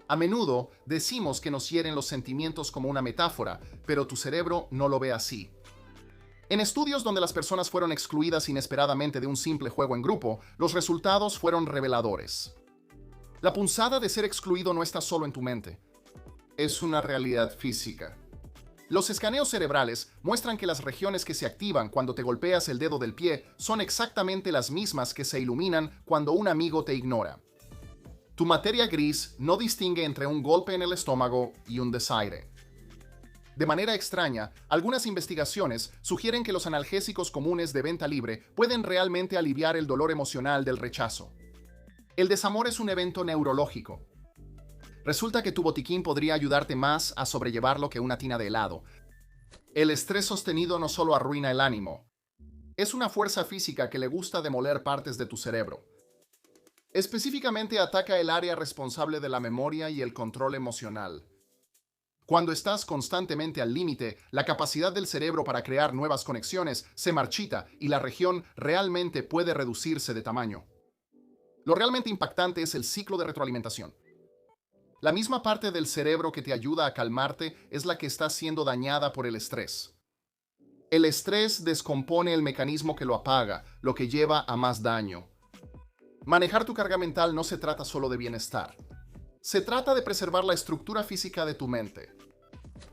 A menudo decimos que nos hieren los sentimientos como una metáfora, pero tu cerebro no lo ve así. En estudios donde las personas fueron excluidas inesperadamente de un simple juego en grupo, los resultados fueron reveladores. La punzada de ser excluido no está solo en tu mente. Es una realidad física. Los escaneos cerebrales muestran que las regiones que se activan cuando te golpeas el dedo del pie son exactamente las mismas que se iluminan cuando un amigo te ignora. Tu materia gris no distingue entre un golpe en el estómago y un desaire. De manera extraña, algunas investigaciones sugieren que los analgésicos comunes de venta libre pueden realmente aliviar el dolor emocional del rechazo. El desamor es un evento neurológico. Resulta que tu botiquín podría ayudarte más a sobrellevarlo que una tina de helado. El estrés sostenido no solo arruina el ánimo, es una fuerza física que le gusta demoler partes de tu cerebro. Específicamente ataca el área responsable de la memoria y el control emocional. Cuando estás constantemente al límite, la capacidad del cerebro para crear nuevas conexiones se marchita y la región realmente puede reducirse de tamaño. Lo realmente impactante es el ciclo de retroalimentación. La misma parte del cerebro que te ayuda a calmarte es la que está siendo dañada por el estrés. El estrés descompone el mecanismo que lo apaga, lo que lleva a más daño. Manejar tu carga mental no se trata solo de bienestar. Se trata de preservar la estructura física de tu mente.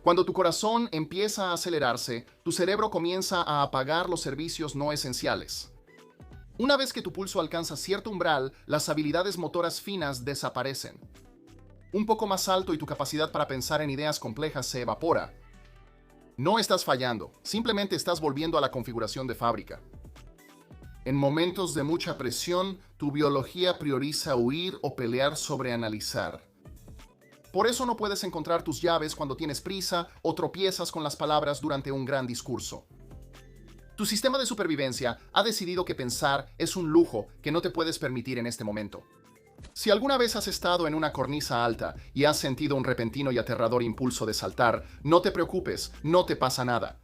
Cuando tu corazón empieza a acelerarse, tu cerebro comienza a apagar los servicios no esenciales. Una vez que tu pulso alcanza cierto umbral, las habilidades motoras finas desaparecen. Un poco más alto y tu capacidad para pensar en ideas complejas se evapora. No estás fallando, simplemente estás volviendo a la configuración de fábrica. En momentos de mucha presión, tu biología prioriza huir o pelear sobre analizar. Por eso no puedes encontrar tus llaves cuando tienes prisa o tropiezas con las palabras durante un gran discurso. Tu sistema de supervivencia ha decidido que pensar es un lujo que no te puedes permitir en este momento. Si alguna vez has estado en una cornisa alta y has sentido un repentino y aterrador impulso de saltar, no te preocupes, no te pasa nada.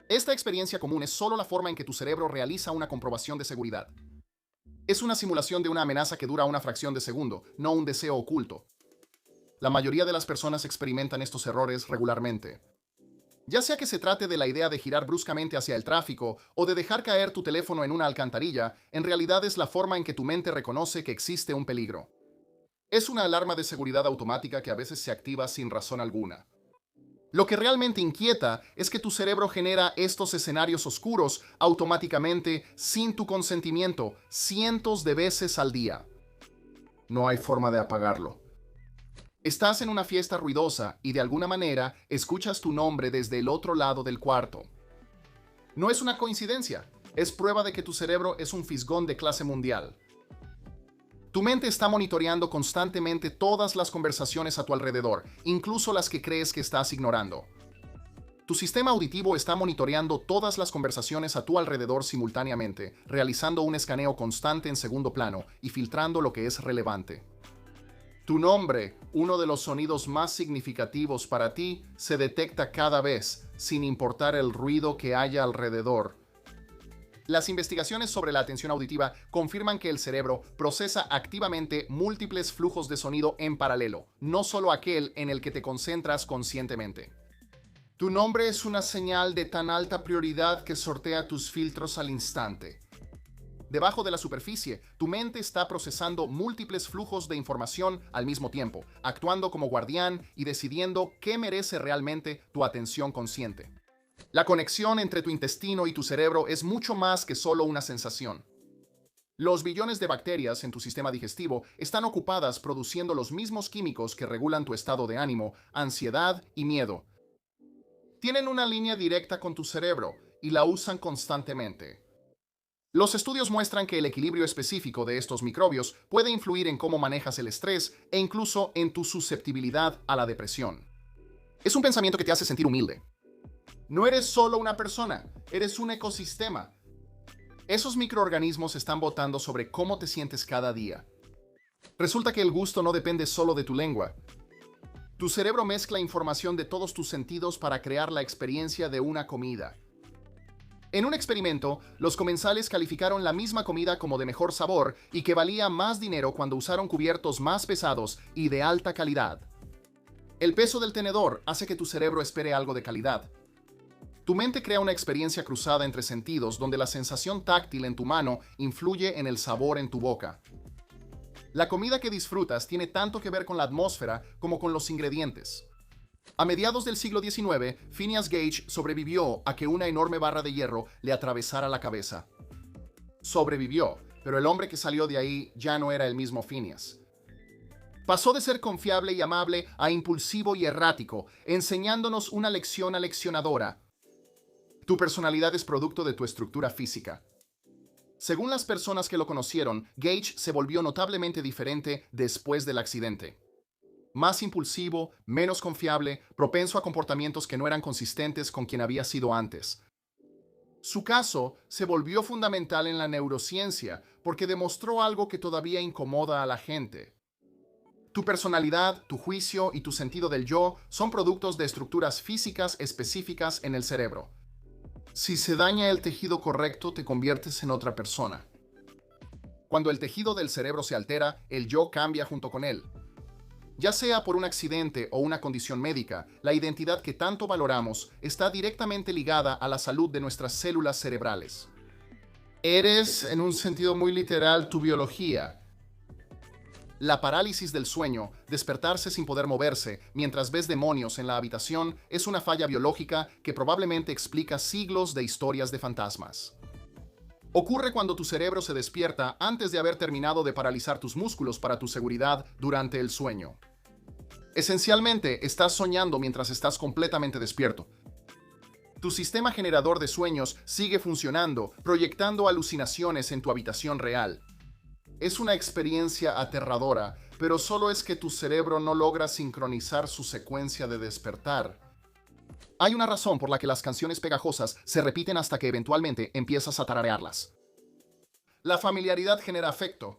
Esta experiencia común es solo la forma en que tu cerebro realiza una comprobación de seguridad. Es una simulación de una amenaza que dura una fracción de segundo, no un deseo oculto. La mayoría de las personas experimentan estos errores regularmente. Ya sea que se trate de la idea de girar bruscamente hacia el tráfico o de dejar caer tu teléfono en una alcantarilla, en realidad es la forma en que tu mente reconoce que existe un peligro. Es una alarma de seguridad automática que a veces se activa sin razón alguna. Lo que realmente inquieta es que tu cerebro genera estos escenarios oscuros automáticamente sin tu consentimiento cientos de veces al día. No hay forma de apagarlo. Estás en una fiesta ruidosa y de alguna manera escuchas tu nombre desde el otro lado del cuarto. No es una coincidencia, es prueba de que tu cerebro es un fisgón de clase mundial. Tu mente está monitoreando constantemente todas las conversaciones a tu alrededor, incluso las que crees que estás ignorando. Tu sistema auditivo está monitoreando todas las conversaciones a tu alrededor simultáneamente, realizando un escaneo constante en segundo plano y filtrando lo que es relevante. Tu nombre, uno de los sonidos más significativos para ti, se detecta cada vez, sin importar el ruido que haya alrededor. Las investigaciones sobre la atención auditiva confirman que el cerebro procesa activamente múltiples flujos de sonido en paralelo, no solo aquel en el que te concentras conscientemente. Tu nombre es una señal de tan alta prioridad que sortea tus filtros al instante. Debajo de la superficie, tu mente está procesando múltiples flujos de información al mismo tiempo, actuando como guardián y decidiendo qué merece realmente tu atención consciente. La conexión entre tu intestino y tu cerebro es mucho más que solo una sensación. Los billones de bacterias en tu sistema digestivo están ocupadas produciendo los mismos químicos que regulan tu estado de ánimo, ansiedad y miedo. Tienen una línea directa con tu cerebro y la usan constantemente. Los estudios muestran que el equilibrio específico de estos microbios puede influir en cómo manejas el estrés e incluso en tu susceptibilidad a la depresión. Es un pensamiento que te hace sentir humilde. No eres solo una persona, eres un ecosistema. Esos microorganismos están votando sobre cómo te sientes cada día. Resulta que el gusto no depende solo de tu lengua. Tu cerebro mezcla información de todos tus sentidos para crear la experiencia de una comida. En un experimento, los comensales calificaron la misma comida como de mejor sabor y que valía más dinero cuando usaron cubiertos más pesados y de alta calidad. El peso del tenedor hace que tu cerebro espere algo de calidad. Tu mente crea una experiencia cruzada entre sentidos donde la sensación táctil en tu mano influye en el sabor en tu boca. La comida que disfrutas tiene tanto que ver con la atmósfera como con los ingredientes. A mediados del siglo XIX, Phineas Gage sobrevivió a que una enorme barra de hierro le atravesara la cabeza. Sobrevivió, pero el hombre que salió de ahí ya no era el mismo Phineas. Pasó de ser confiable y amable a impulsivo y errático, enseñándonos una lección aleccionadora. Tu personalidad es producto de tu estructura física. Según las personas que lo conocieron, Gage se volvió notablemente diferente después del accidente. Más impulsivo, menos confiable, propenso a comportamientos que no eran consistentes con quien había sido antes. Su caso se volvió fundamental en la neurociencia porque demostró algo que todavía incomoda a la gente. Tu personalidad, tu juicio y tu sentido del yo son productos de estructuras físicas específicas en el cerebro. Si se daña el tejido correcto, te conviertes en otra persona. Cuando el tejido del cerebro se altera, el yo cambia junto con él. Ya sea por un accidente o una condición médica, la identidad que tanto valoramos está directamente ligada a la salud de nuestras células cerebrales. Eres, en un sentido muy literal, tu biología. La parálisis del sueño, despertarse sin poder moverse mientras ves demonios en la habitación, es una falla biológica que probablemente explica siglos de historias de fantasmas. Ocurre cuando tu cerebro se despierta antes de haber terminado de paralizar tus músculos para tu seguridad durante el sueño. Esencialmente, estás soñando mientras estás completamente despierto. Tu sistema generador de sueños sigue funcionando, proyectando alucinaciones en tu habitación real. Es una experiencia aterradora, pero solo es que tu cerebro no logra sincronizar su secuencia de despertar. Hay una razón por la que las canciones pegajosas se repiten hasta que eventualmente empiezas a tararearlas. La familiaridad genera afecto.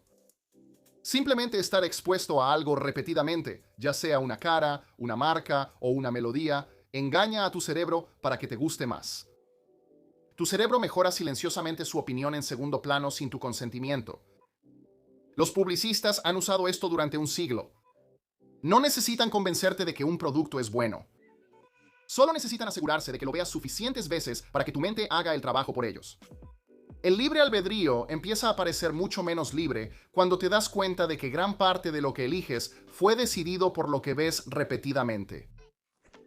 Simplemente estar expuesto a algo repetidamente, ya sea una cara, una marca o una melodía, engaña a tu cerebro para que te guste más. Tu cerebro mejora silenciosamente su opinión en segundo plano sin tu consentimiento. Los publicistas han usado esto durante un siglo. No necesitan convencerte de que un producto es bueno. Solo necesitan asegurarse de que lo veas suficientes veces para que tu mente haga el trabajo por ellos. El libre albedrío empieza a parecer mucho menos libre cuando te das cuenta de que gran parte de lo que eliges fue decidido por lo que ves repetidamente.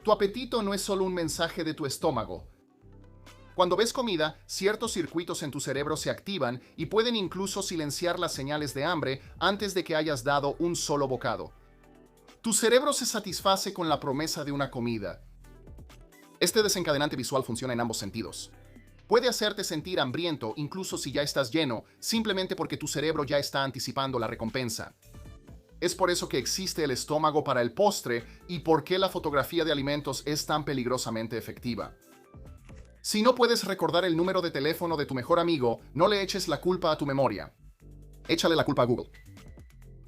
Tu apetito no es solo un mensaje de tu estómago. Cuando ves comida, ciertos circuitos en tu cerebro se activan y pueden incluso silenciar las señales de hambre antes de que hayas dado un solo bocado. Tu cerebro se satisface con la promesa de una comida. Este desencadenante visual funciona en ambos sentidos. Puede hacerte sentir hambriento incluso si ya estás lleno, simplemente porque tu cerebro ya está anticipando la recompensa. Es por eso que existe el estómago para el postre y por qué la fotografía de alimentos es tan peligrosamente efectiva. Si no puedes recordar el número de teléfono de tu mejor amigo, no le eches la culpa a tu memoria. Échale la culpa a Google.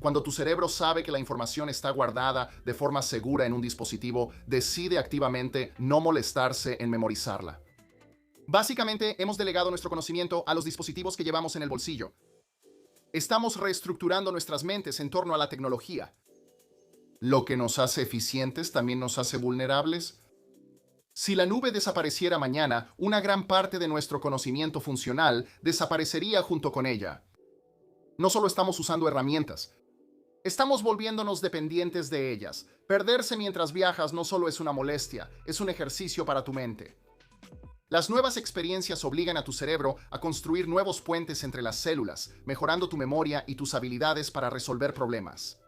Cuando tu cerebro sabe que la información está guardada de forma segura en un dispositivo, decide activamente no molestarse en memorizarla. Básicamente, hemos delegado nuestro conocimiento a los dispositivos que llevamos en el bolsillo. Estamos reestructurando nuestras mentes en torno a la tecnología. ¿Lo que nos hace eficientes también nos hace vulnerables? Si la nube desapareciera mañana, una gran parte de nuestro conocimiento funcional desaparecería junto con ella. No solo estamos usando herramientas, estamos volviéndonos dependientes de ellas. Perderse mientras viajas no solo es una molestia, es un ejercicio para tu mente. Las nuevas experiencias obligan a tu cerebro a construir nuevos puentes entre las células, mejorando tu memoria y tus habilidades para resolver problemas.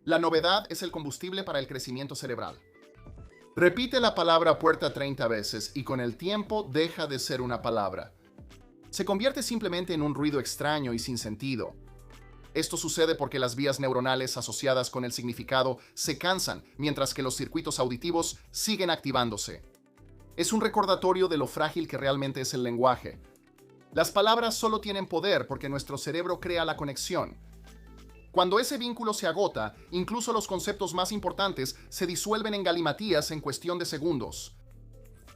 La novedad es el combustible para el crecimiento cerebral. Repite la palabra puerta 30 veces y con el tiempo deja de ser una palabra. Se convierte simplemente en un ruido extraño y sin sentido. Esto sucede porque las vías neuronales asociadas con el significado se cansan, mientras que los circuitos auditivos siguen activándose. Es un recordatorio de lo frágil que realmente es el lenguaje. Las palabras solo tienen poder porque nuestro cerebro crea la conexión. Cuando ese vínculo se agota, incluso los conceptos más importantes se disuelven en galimatías en cuestión de segundos.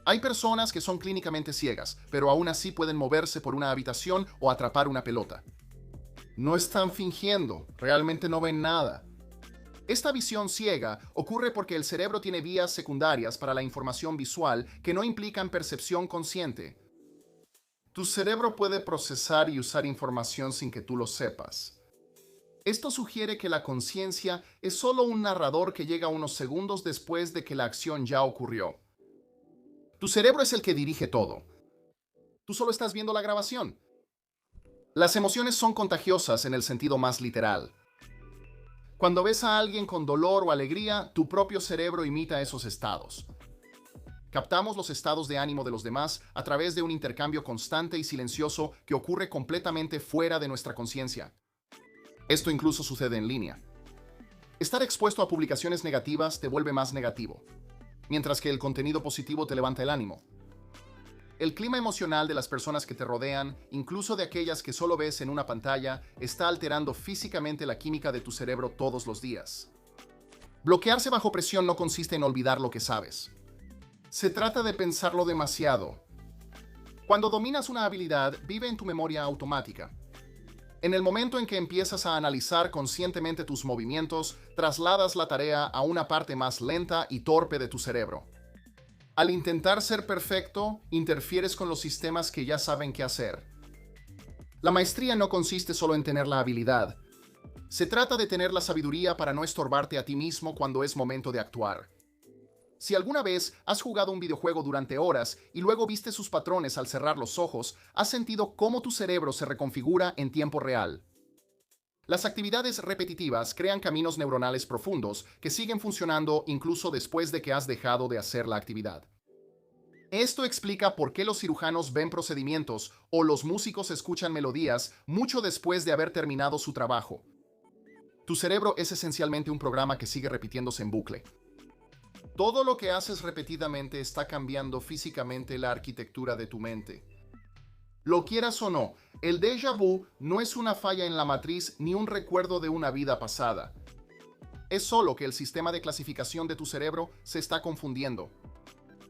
Hay personas que son clínicamente ciegas, pero aún así pueden moverse por una habitación o atrapar una pelota. No están fingiendo, realmente no ven nada. Esta visión ciega ocurre porque el cerebro tiene vías secundarias para la información visual que no implican percepción consciente. Tu cerebro puede procesar y usar información sin que tú lo sepas. Esto sugiere que la conciencia es solo un narrador que llega unos segundos después de que la acción ya ocurrió. Tu cerebro es el que dirige todo. Tú solo estás viendo la grabación. Las emociones son contagiosas en el sentido más literal. Cuando ves a alguien con dolor o alegría, tu propio cerebro imita esos estados. Captamos los estados de ánimo de los demás a través de un intercambio constante y silencioso que ocurre completamente fuera de nuestra conciencia. Esto incluso sucede en línea. Estar expuesto a publicaciones negativas te vuelve más negativo, mientras que el contenido positivo te levanta el ánimo. El clima emocional de las personas que te rodean, incluso de aquellas que solo ves en una pantalla, está alterando físicamente la química de tu cerebro todos los días. Bloquearse bajo presión no consiste en olvidar lo que sabes. Se trata de pensarlo demasiado. Cuando dominas una habilidad, vive en tu memoria automática. En el momento en que empiezas a analizar conscientemente tus movimientos, trasladas la tarea a una parte más lenta y torpe de tu cerebro. Al intentar ser perfecto, interfieres con los sistemas que ya saben qué hacer. La maestría no consiste solo en tener la habilidad. Se trata de tener la sabiduría para no estorbarte a ti mismo cuando es momento de actuar. Si alguna vez has jugado un videojuego durante horas y luego viste sus patrones al cerrar los ojos, has sentido cómo tu cerebro se reconfigura en tiempo real. Las actividades repetitivas crean caminos neuronales profundos que siguen funcionando incluso después de que has dejado de hacer la actividad. Esto explica por qué los cirujanos ven procedimientos o los músicos escuchan melodías mucho después de haber terminado su trabajo. Tu cerebro es esencialmente un programa que sigue repitiéndose en bucle. Todo lo que haces repetidamente está cambiando físicamente la arquitectura de tu mente. Lo quieras o no, el déjà vu no es una falla en la matriz ni un recuerdo de una vida pasada. Es solo que el sistema de clasificación de tu cerebro se está confundiendo.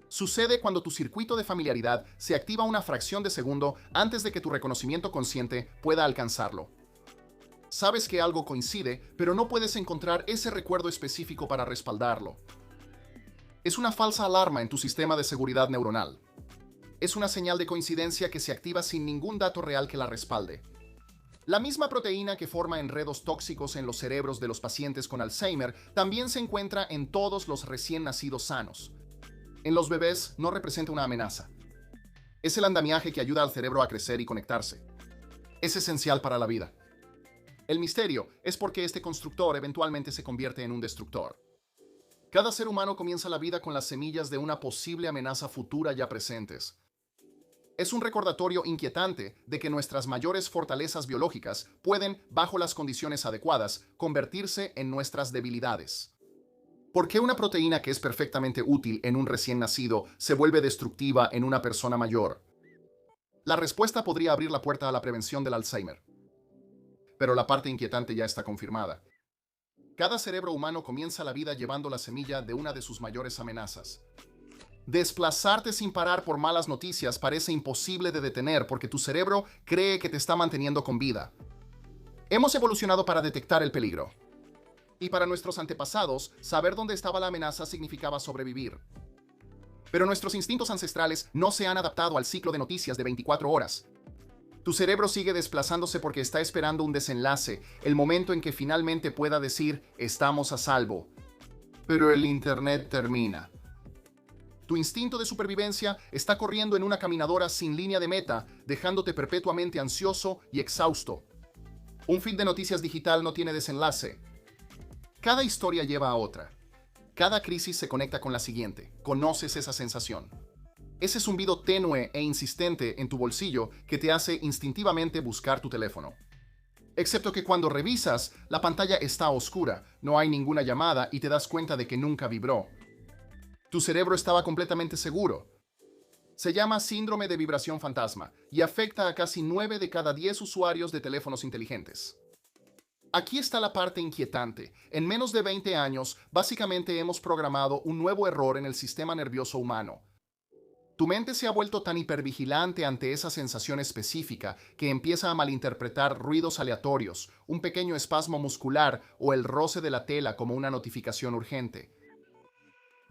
Sucede cuando tu circuito de familiaridad se activa una fracción de segundo antes de que tu reconocimiento consciente pueda alcanzarlo. Sabes que algo coincide, pero no puedes encontrar ese recuerdo específico para respaldarlo. Es una falsa alarma en tu sistema de seguridad neuronal. Es una señal de coincidencia que se activa sin ningún dato real que la respalde. La misma proteína que forma enredos tóxicos en los cerebros de los pacientes con Alzheimer también se encuentra en todos los recién nacidos sanos. En los bebés no representa una amenaza. Es el andamiaje que ayuda al cerebro a crecer y conectarse. Es esencial para la vida. El misterio es por qué este constructor eventualmente se convierte en un destructor. Cada ser humano comienza la vida con las semillas de una posible amenaza futura ya presentes. Es un recordatorio inquietante de que nuestras mayores fortalezas biológicas pueden, bajo las condiciones adecuadas, convertirse en nuestras debilidades. ¿Por qué una proteína que es perfectamente útil en un recién nacido se vuelve destructiva en una persona mayor? La respuesta podría abrir la puerta a la prevención del Alzheimer. Pero la parte inquietante ya está confirmada. Cada cerebro humano comienza la vida llevando la semilla de una de sus mayores amenazas. Desplazarte sin parar por malas noticias parece imposible de detener porque tu cerebro cree que te está manteniendo con vida. Hemos evolucionado para detectar el peligro. Y para nuestros antepasados, saber dónde estaba la amenaza significaba sobrevivir. Pero nuestros instintos ancestrales no se han adaptado al ciclo de noticias de 24 horas. Tu cerebro sigue desplazándose porque está esperando un desenlace, el momento en que finalmente pueda decir, estamos a salvo. Pero el Internet termina. Tu instinto de supervivencia está corriendo en una caminadora sin línea de meta, dejándote perpetuamente ansioso y exhausto. Un feed de noticias digital no tiene desenlace. Cada historia lleva a otra. Cada crisis se conecta con la siguiente. ¿Conoces esa sensación? Ese zumbido tenue e insistente en tu bolsillo que te hace instintivamente buscar tu teléfono. Excepto que cuando revisas, la pantalla está oscura, no hay ninguna llamada y te das cuenta de que nunca vibró. Tu cerebro estaba completamente seguro. Se llama síndrome de vibración fantasma y afecta a casi 9 de cada 10 usuarios de teléfonos inteligentes. Aquí está la parte inquietante. En menos de 20 años, básicamente hemos programado un nuevo error en el sistema nervioso humano. Tu mente se ha vuelto tan hipervigilante ante esa sensación específica que empieza a malinterpretar ruidos aleatorios, un pequeño espasmo muscular o el roce de la tela como una notificación urgente.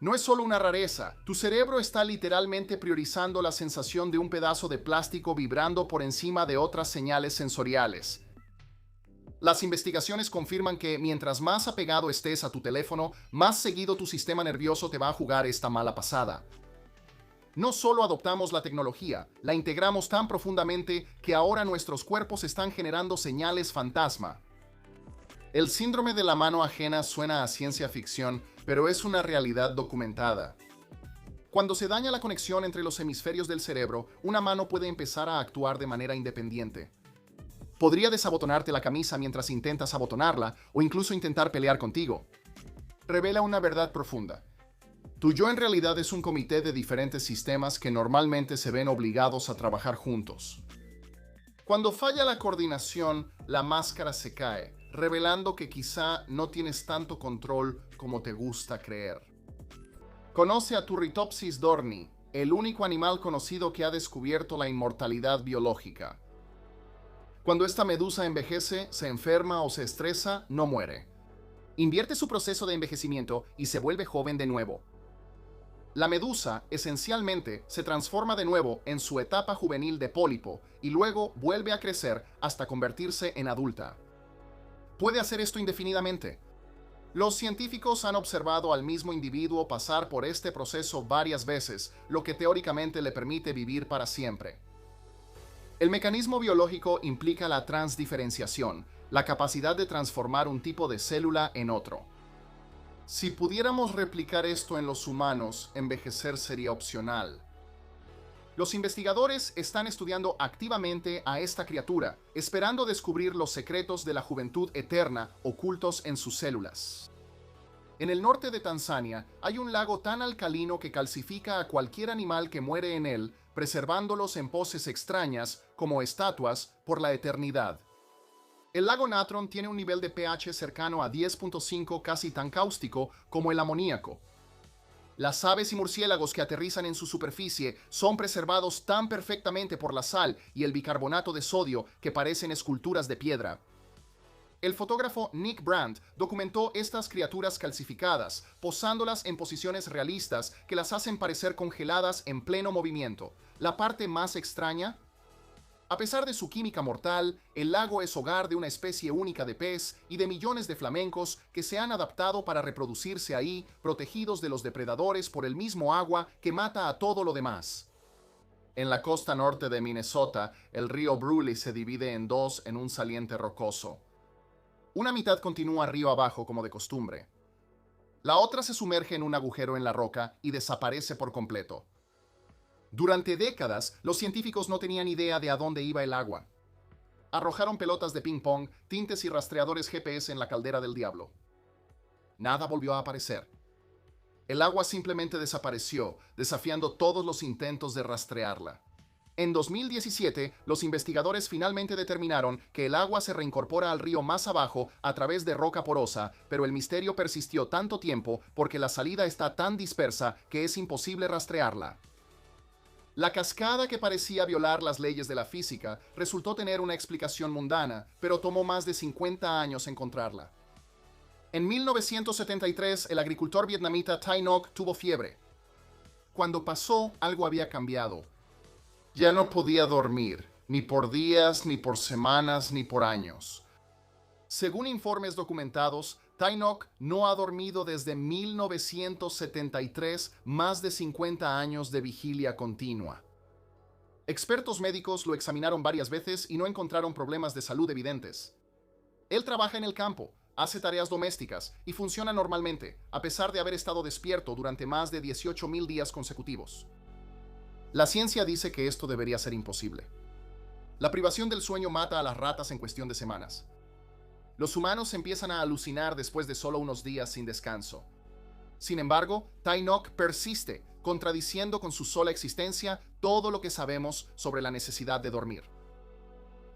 No es solo una rareza, tu cerebro está literalmente priorizando la sensación de un pedazo de plástico vibrando por encima de otras señales sensoriales. Las investigaciones confirman que mientras más apegado estés a tu teléfono, más seguido tu sistema nervioso te va a jugar esta mala pasada. No solo adoptamos la tecnología, la integramos tan profundamente que ahora nuestros cuerpos están generando señales fantasma. El síndrome de la mano ajena suena a ciencia ficción, pero es una realidad documentada. Cuando se daña la conexión entre los hemisferios del cerebro, una mano puede empezar a actuar de manera independiente. Podría desabotonarte la camisa mientras intentas abotonarla o incluso intentar pelear contigo. Revela una verdad profunda. Tu yo en realidad es un comité de diferentes sistemas que normalmente se ven obligados a trabajar juntos. Cuando falla la coordinación, la máscara se cae, revelando que quizá no tienes tanto control como te gusta creer. Conoce a Turritopsis dorni, el único animal conocido que ha descubierto la inmortalidad biológica. Cuando esta medusa envejece, se enferma o se estresa, no muere. Invierte su proceso de envejecimiento y se vuelve joven de nuevo. La medusa, esencialmente, se transforma de nuevo en su etapa juvenil de pólipo y luego vuelve a crecer hasta convertirse en adulta. Puede hacer esto indefinidamente. Los científicos han observado al mismo individuo pasar por este proceso varias veces, lo que teóricamente le permite vivir para siempre. El mecanismo biológico implica la transdiferenciación, la capacidad de transformar un tipo de célula en otro. Si pudiéramos replicar esto en los humanos, envejecer sería opcional. Los investigadores están estudiando activamente a esta criatura, esperando descubrir los secretos de la juventud eterna ocultos en sus células. En el norte de Tanzania hay un lago tan alcalino que calcifica a cualquier animal que muere en él, preservándolos en poses extrañas, como estatuas, por la eternidad. El lago Natron tiene un nivel de pH cercano a 10.5 casi tan cáustico como el amoníaco. Las aves y murciélagos que aterrizan en su superficie son preservados tan perfectamente por la sal y el bicarbonato de sodio que parecen esculturas de piedra. El fotógrafo Nick Brandt documentó estas criaturas calcificadas, posándolas en posiciones realistas que las hacen parecer congeladas en pleno movimiento. La parte más extraña: a pesar de su química mortal, el lago es hogar de una especie única de pez y de millones de flamencos que se han adaptado para reproducirse ahí, protegidos de los depredadores por el mismo agua que mata a todo lo demás. En la costa norte de Minnesota, el río Brule se divide en dos en un saliente rocoso. Una mitad continúa río abajo como de costumbre. La otra se sumerge en un agujero en la roca y desaparece por completo. Durante décadas, los científicos no tenían idea de a dónde iba el agua. Arrojaron pelotas de ping-pong, tintes y rastreadores GPS en la caldera del diablo. Nada volvió a aparecer. El agua simplemente desapareció, desafiando todos los intentos de rastrearla. En 2017, los investigadores finalmente determinaron que el agua se reincorpora al río más abajo a través de roca porosa, pero el misterio persistió tanto tiempo porque la salida está tan dispersa que es imposible rastrearla. La cascada, que parecía violar las leyes de la física, resultó tener una explicación mundana, pero tomó más de 50 años encontrarla. En 1973, el agricultor vietnamita Thai Ngoc tuvo fiebre. Cuando pasó, algo había cambiado. Ya no podía dormir, ni por días, ni por semanas, ni por años. Según informes documentados, Tainok no ha dormido desde 1973, más de 50 años de vigilia continua. Expertos médicos lo examinaron varias veces y no encontraron problemas de salud evidentes. Él trabaja en el campo, hace tareas domésticas y funciona normalmente, a pesar de haber estado despierto durante más de 18.000 días consecutivos. La ciencia dice que esto debería ser imposible. La privación del sueño mata a las ratas en cuestión de semanas. Los humanos empiezan a alucinar después de solo unos días sin descanso. Sin embargo, Tainok persiste, contradiciendo con su sola existencia todo lo que sabemos sobre la necesidad de dormir.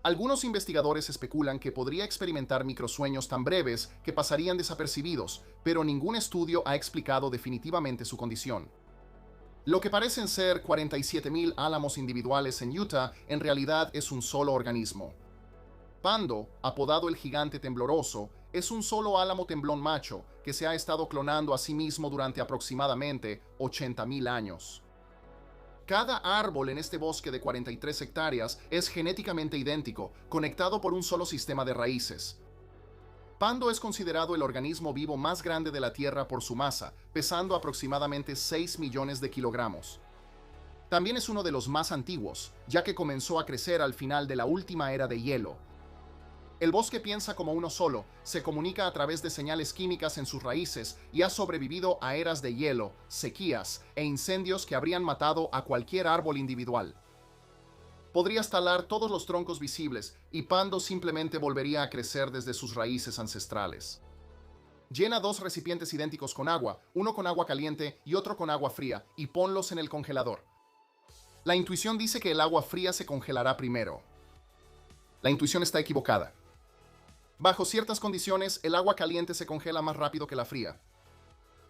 Algunos investigadores especulan que podría experimentar microsueños tan breves que pasarían desapercibidos, pero ningún estudio ha explicado definitivamente su condición. Lo que parecen ser 47.000 álamos individuales en Utah en realidad es un solo organismo. Pando, apodado el gigante tembloroso, es un solo álamo temblón macho que se ha estado clonando a sí mismo durante aproximadamente 80.000 años. Cada árbol en este bosque de 43 hectáreas es genéticamente idéntico, conectado por un solo sistema de raíces. Pando es considerado el organismo vivo más grande de la Tierra por su masa, pesando aproximadamente 6 millones de kilogramos. También es uno de los más antiguos, ya que comenzó a crecer al final de la última era de hielo. El bosque piensa como uno solo, se comunica a través de señales químicas en sus raíces y ha sobrevivido a eras de hielo, sequías e incendios que habrían matado a cualquier árbol individual. Podrías talar todos los troncos visibles y Pando simplemente volvería a crecer desde sus raíces ancestrales. Llena 2 recipientes idénticos con agua, uno con agua caliente y otro con agua fría, y ponlos en el congelador. La intuición dice que el agua fría se congelará primero. La intuición está equivocada. Bajo ciertas condiciones, el agua caliente se congela más rápido que la fría.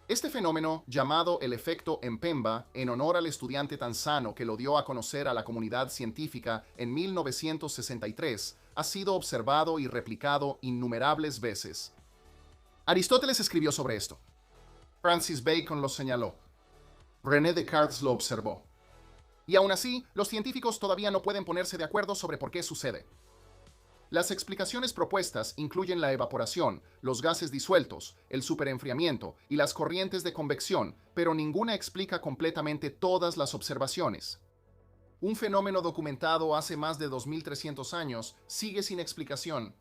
Este fenómeno, llamado el efecto Mpemba, en honor al estudiante tanzano que lo dio a conocer a la comunidad científica en 1963, ha sido observado y replicado innumerables veces. Aristóteles escribió sobre esto. Francis Bacon lo señaló. René Descartes lo observó. Y aún así, los científicos todavía no pueden ponerse de acuerdo sobre por qué sucede. Las explicaciones propuestas incluyen la evaporación, los gases disueltos, el superenfriamiento y las corrientes de convección, pero ninguna explica completamente todas las observaciones. Un fenómeno documentado hace más de 2.300 años sigue sin explicación.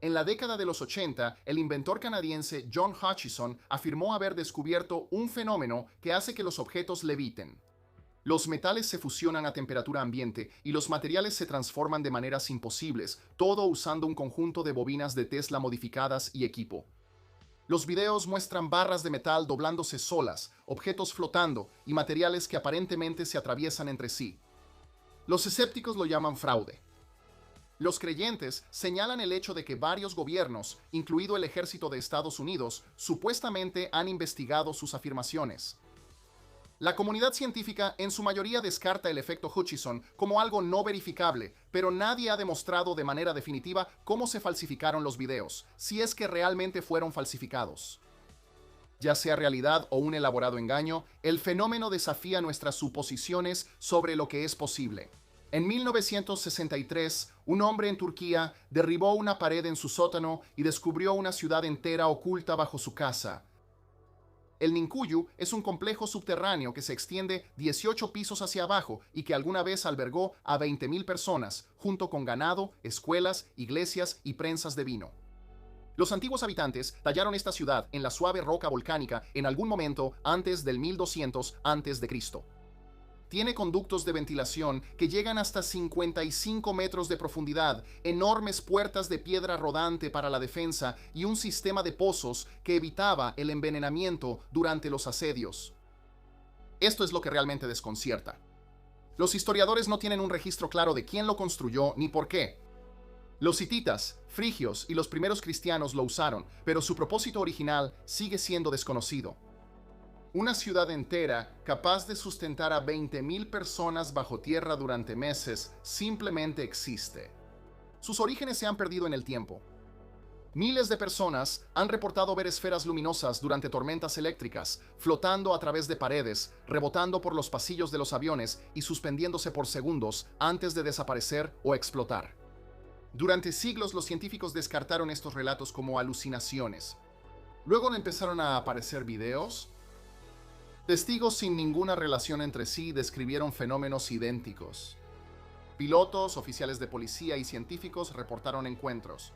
En la década de los 80, el inventor canadiense John Hutchison afirmó haber descubierto un fenómeno que hace que los objetos leviten. Los metales se fusionan a temperatura ambiente y los materiales se transforman de maneras imposibles, todo usando un conjunto de bobinas de Tesla modificadas y equipo. Los videos muestran barras de metal doblándose solas, objetos flotando y materiales que aparentemente se atraviesan entre sí. Los escépticos lo llaman fraude. Los creyentes señalan el hecho de que varios gobiernos, incluido el ejército de Estados Unidos, supuestamente han investigado sus afirmaciones. La comunidad científica en su mayoría descarta el efecto Hutchison como algo no verificable, pero nadie ha demostrado de manera definitiva cómo se falsificaron los videos, si es que realmente fueron falsificados. Ya sea realidad o un elaborado engaño, el fenómeno desafía nuestras suposiciones sobre lo que es posible. En 1963, un hombre en Turquía derribó una pared en su sótano y descubrió una ciudad entera oculta bajo su casa. El Ninkuyu es un complejo subterráneo que se extiende 18 pisos hacia abajo y que alguna vez albergó a 20.000 personas, junto con ganado, escuelas, iglesias y prensas de vino. Los antiguos habitantes tallaron esta ciudad en la suave roca volcánica en algún momento antes del 1200 a.C. Tiene conductos de ventilación que llegan hasta 55 metros de profundidad, enormes puertas de piedra rodante para la defensa y un sistema de pozos que evitaba el envenenamiento durante los asedios. Esto es lo que realmente desconcierta. Los historiadores no tienen un registro claro de quién lo construyó ni por qué. Los hititas, frigios y los primeros cristianos lo usaron, pero su propósito original sigue siendo desconocido. Una ciudad entera, capaz de sustentar a 20.000 personas bajo tierra durante meses, simplemente existe. Sus orígenes se han perdido en el tiempo. Miles de personas han reportado ver esferas luminosas durante tormentas eléctricas, flotando a través de paredes, rebotando por los pasillos de los aviones y suspendiéndose por segundos antes de desaparecer o explotar. Durante siglos los científicos descartaron estos relatos como alucinaciones. Luego empezaron a aparecer videos. Testigos sin ninguna relación entre sí describieron fenómenos idénticos. Pilotos, oficiales de policía y científicos reportaron encuentros.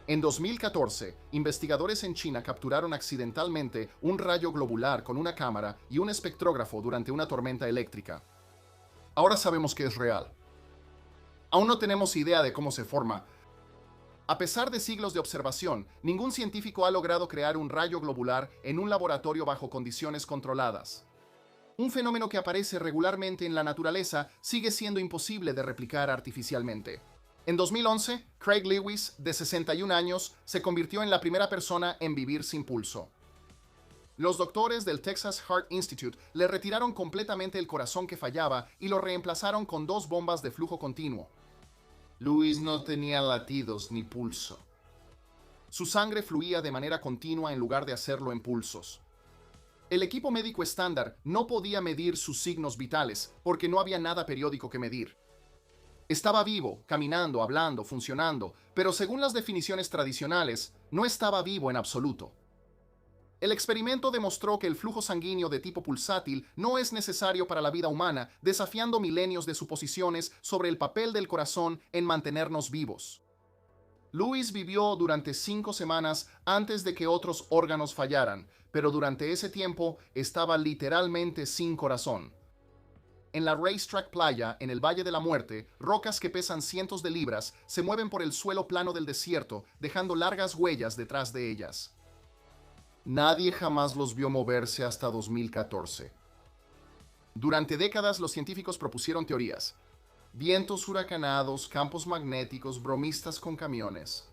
En 2014, investigadores en China capturaron accidentalmente un rayo globular con una cámara y un espectrógrafo durante una tormenta eléctrica. Ahora sabemos que es real. Aún no tenemos idea de cómo se forma. A pesar de siglos de observación, ningún científico ha logrado crear un rayo globular en un laboratorio bajo condiciones controladas. Un fenómeno que aparece regularmente en la naturaleza sigue siendo imposible de replicar artificialmente. En 2011, Craig Lewis, de 61 años, se convirtió en la primera persona en vivir sin pulso. Los doctores del Texas Heart Institute le retiraron completamente el corazón que fallaba y lo reemplazaron con 2 bombas de flujo continuo. Lewis no tenía latidos ni pulso. Su sangre fluía de manera continua en lugar de hacerlo en pulsos. El equipo médico estándar no podía medir sus signos vitales porque no había nada periódico que medir. Estaba vivo, caminando, hablando, funcionando, pero según las definiciones tradicionales, no estaba vivo en absoluto. El experimento demostró que el flujo sanguíneo de tipo pulsátil no es necesario para la vida humana, desafiando milenios de suposiciones sobre el papel del corazón en mantenernos vivos. Lewis vivió durante 5 semanas antes de que otros órganos fallaran, pero durante ese tiempo estaba literalmente sin corazón. En la Racetrack Playa, en el Valle de la Muerte, rocas que pesan cientos de libras se mueven por el suelo plano del desierto, dejando largas huellas detrás de ellas. Nadie jamás los vio moverse hasta 2014. Durante décadas los científicos propusieron teorías. Vientos huracanados, campos magnéticos, bromistas con camiones.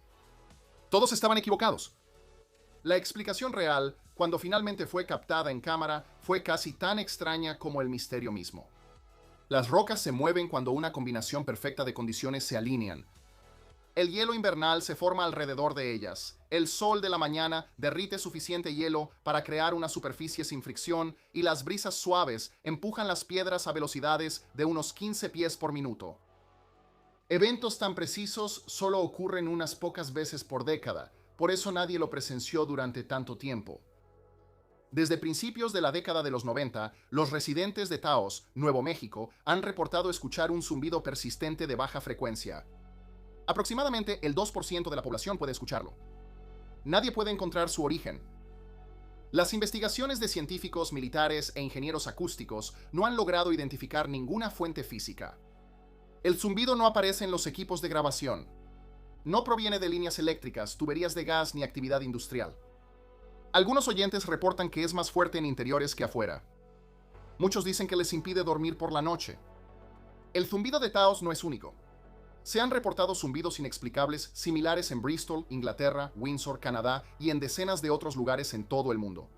Todos estaban equivocados. La explicación real, cuando finalmente fue captada en cámara, fue casi tan extraña como el misterio mismo. Las rocas se mueven cuando una combinación perfecta de condiciones se alinean. El hielo invernal se forma alrededor de ellas. El sol de la mañana derrite suficiente hielo para crear una superficie sin fricción y las brisas suaves empujan las piedras a velocidades de unos 15 pies por minuto. Eventos tan precisos solo ocurren unas pocas veces por década, por eso nadie lo presenció durante tanto tiempo. Desde principios de la década de los 90, los residentes de Taos, Nuevo México, han reportado escuchar un zumbido persistente de baja frecuencia. Aproximadamente el 2% de la población puede escucharlo. Nadie puede encontrar su origen. Las investigaciones de científicos, militares e ingenieros acústicos no han logrado identificar ninguna fuente física. El zumbido no aparece en los equipos de grabación. No proviene de líneas eléctricas, tuberías de gas ni actividad industrial. Algunos oyentes reportan que es más fuerte en interiores que afuera. Muchos dicen que les impide dormir por la noche. El zumbido de Taos no es único. Se han reportado zumbidos inexplicables similares en Bristol, Inglaterra, Windsor, Canadá y en decenas de otros lugares en todo el mundo.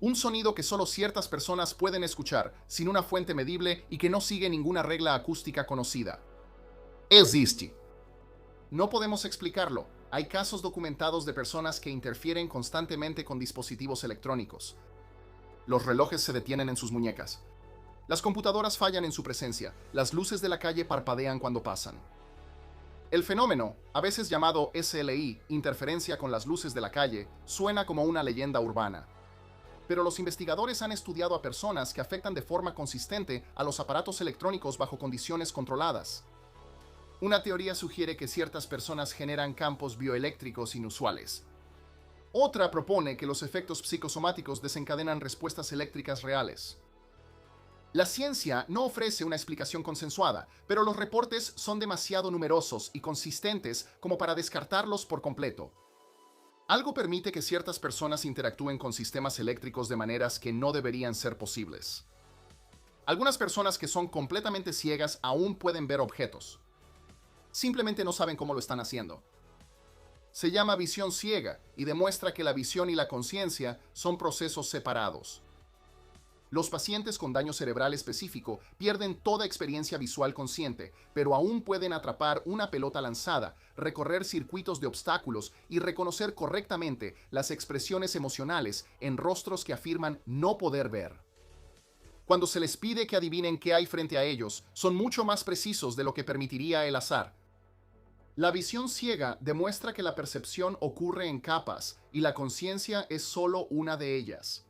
Un sonido que solo ciertas personas pueden escuchar, sin una fuente medible y que no sigue ninguna regla acústica conocida. Existe. No podemos explicarlo. Hay casos documentados de personas que interfieren constantemente con dispositivos electrónicos. Los relojes se detienen en sus muñecas. Las computadoras fallan en su presencia, las luces de la calle parpadean cuando pasan. El fenómeno, a veces llamado SLI, interferencia con las luces de la calle, suena como una leyenda urbana. Pero los investigadores han estudiado a personas que afectan de forma consistente a los aparatos electrónicos bajo condiciones controladas. Una teoría sugiere que ciertas personas generan campos bioeléctricos inusuales. Otra propone que los efectos psicosomáticos desencadenan respuestas eléctricas reales. La ciencia no ofrece una explicación consensuada, pero los reportes son demasiado numerosos y consistentes como para descartarlos por completo. Algo permite que ciertas personas interactúen con sistemas eléctricos de maneras que no deberían ser posibles. Algunas personas que son completamente ciegas aún pueden ver objetos. Simplemente no saben cómo lo están haciendo. Se llama visión ciega y demuestra que la visión y la conciencia son procesos separados. Los pacientes con daño cerebral específico pierden toda experiencia visual consciente, pero aún pueden atrapar una pelota lanzada, recorrer circuitos de obstáculos y reconocer correctamente las expresiones emocionales en rostros que afirman no poder ver. Cuando se les pide que adivinen qué hay frente a ellos, son mucho más precisos de lo que permitiría el azar. La visión ciega demuestra que la percepción ocurre en capas y la conciencia es solo una de ellas.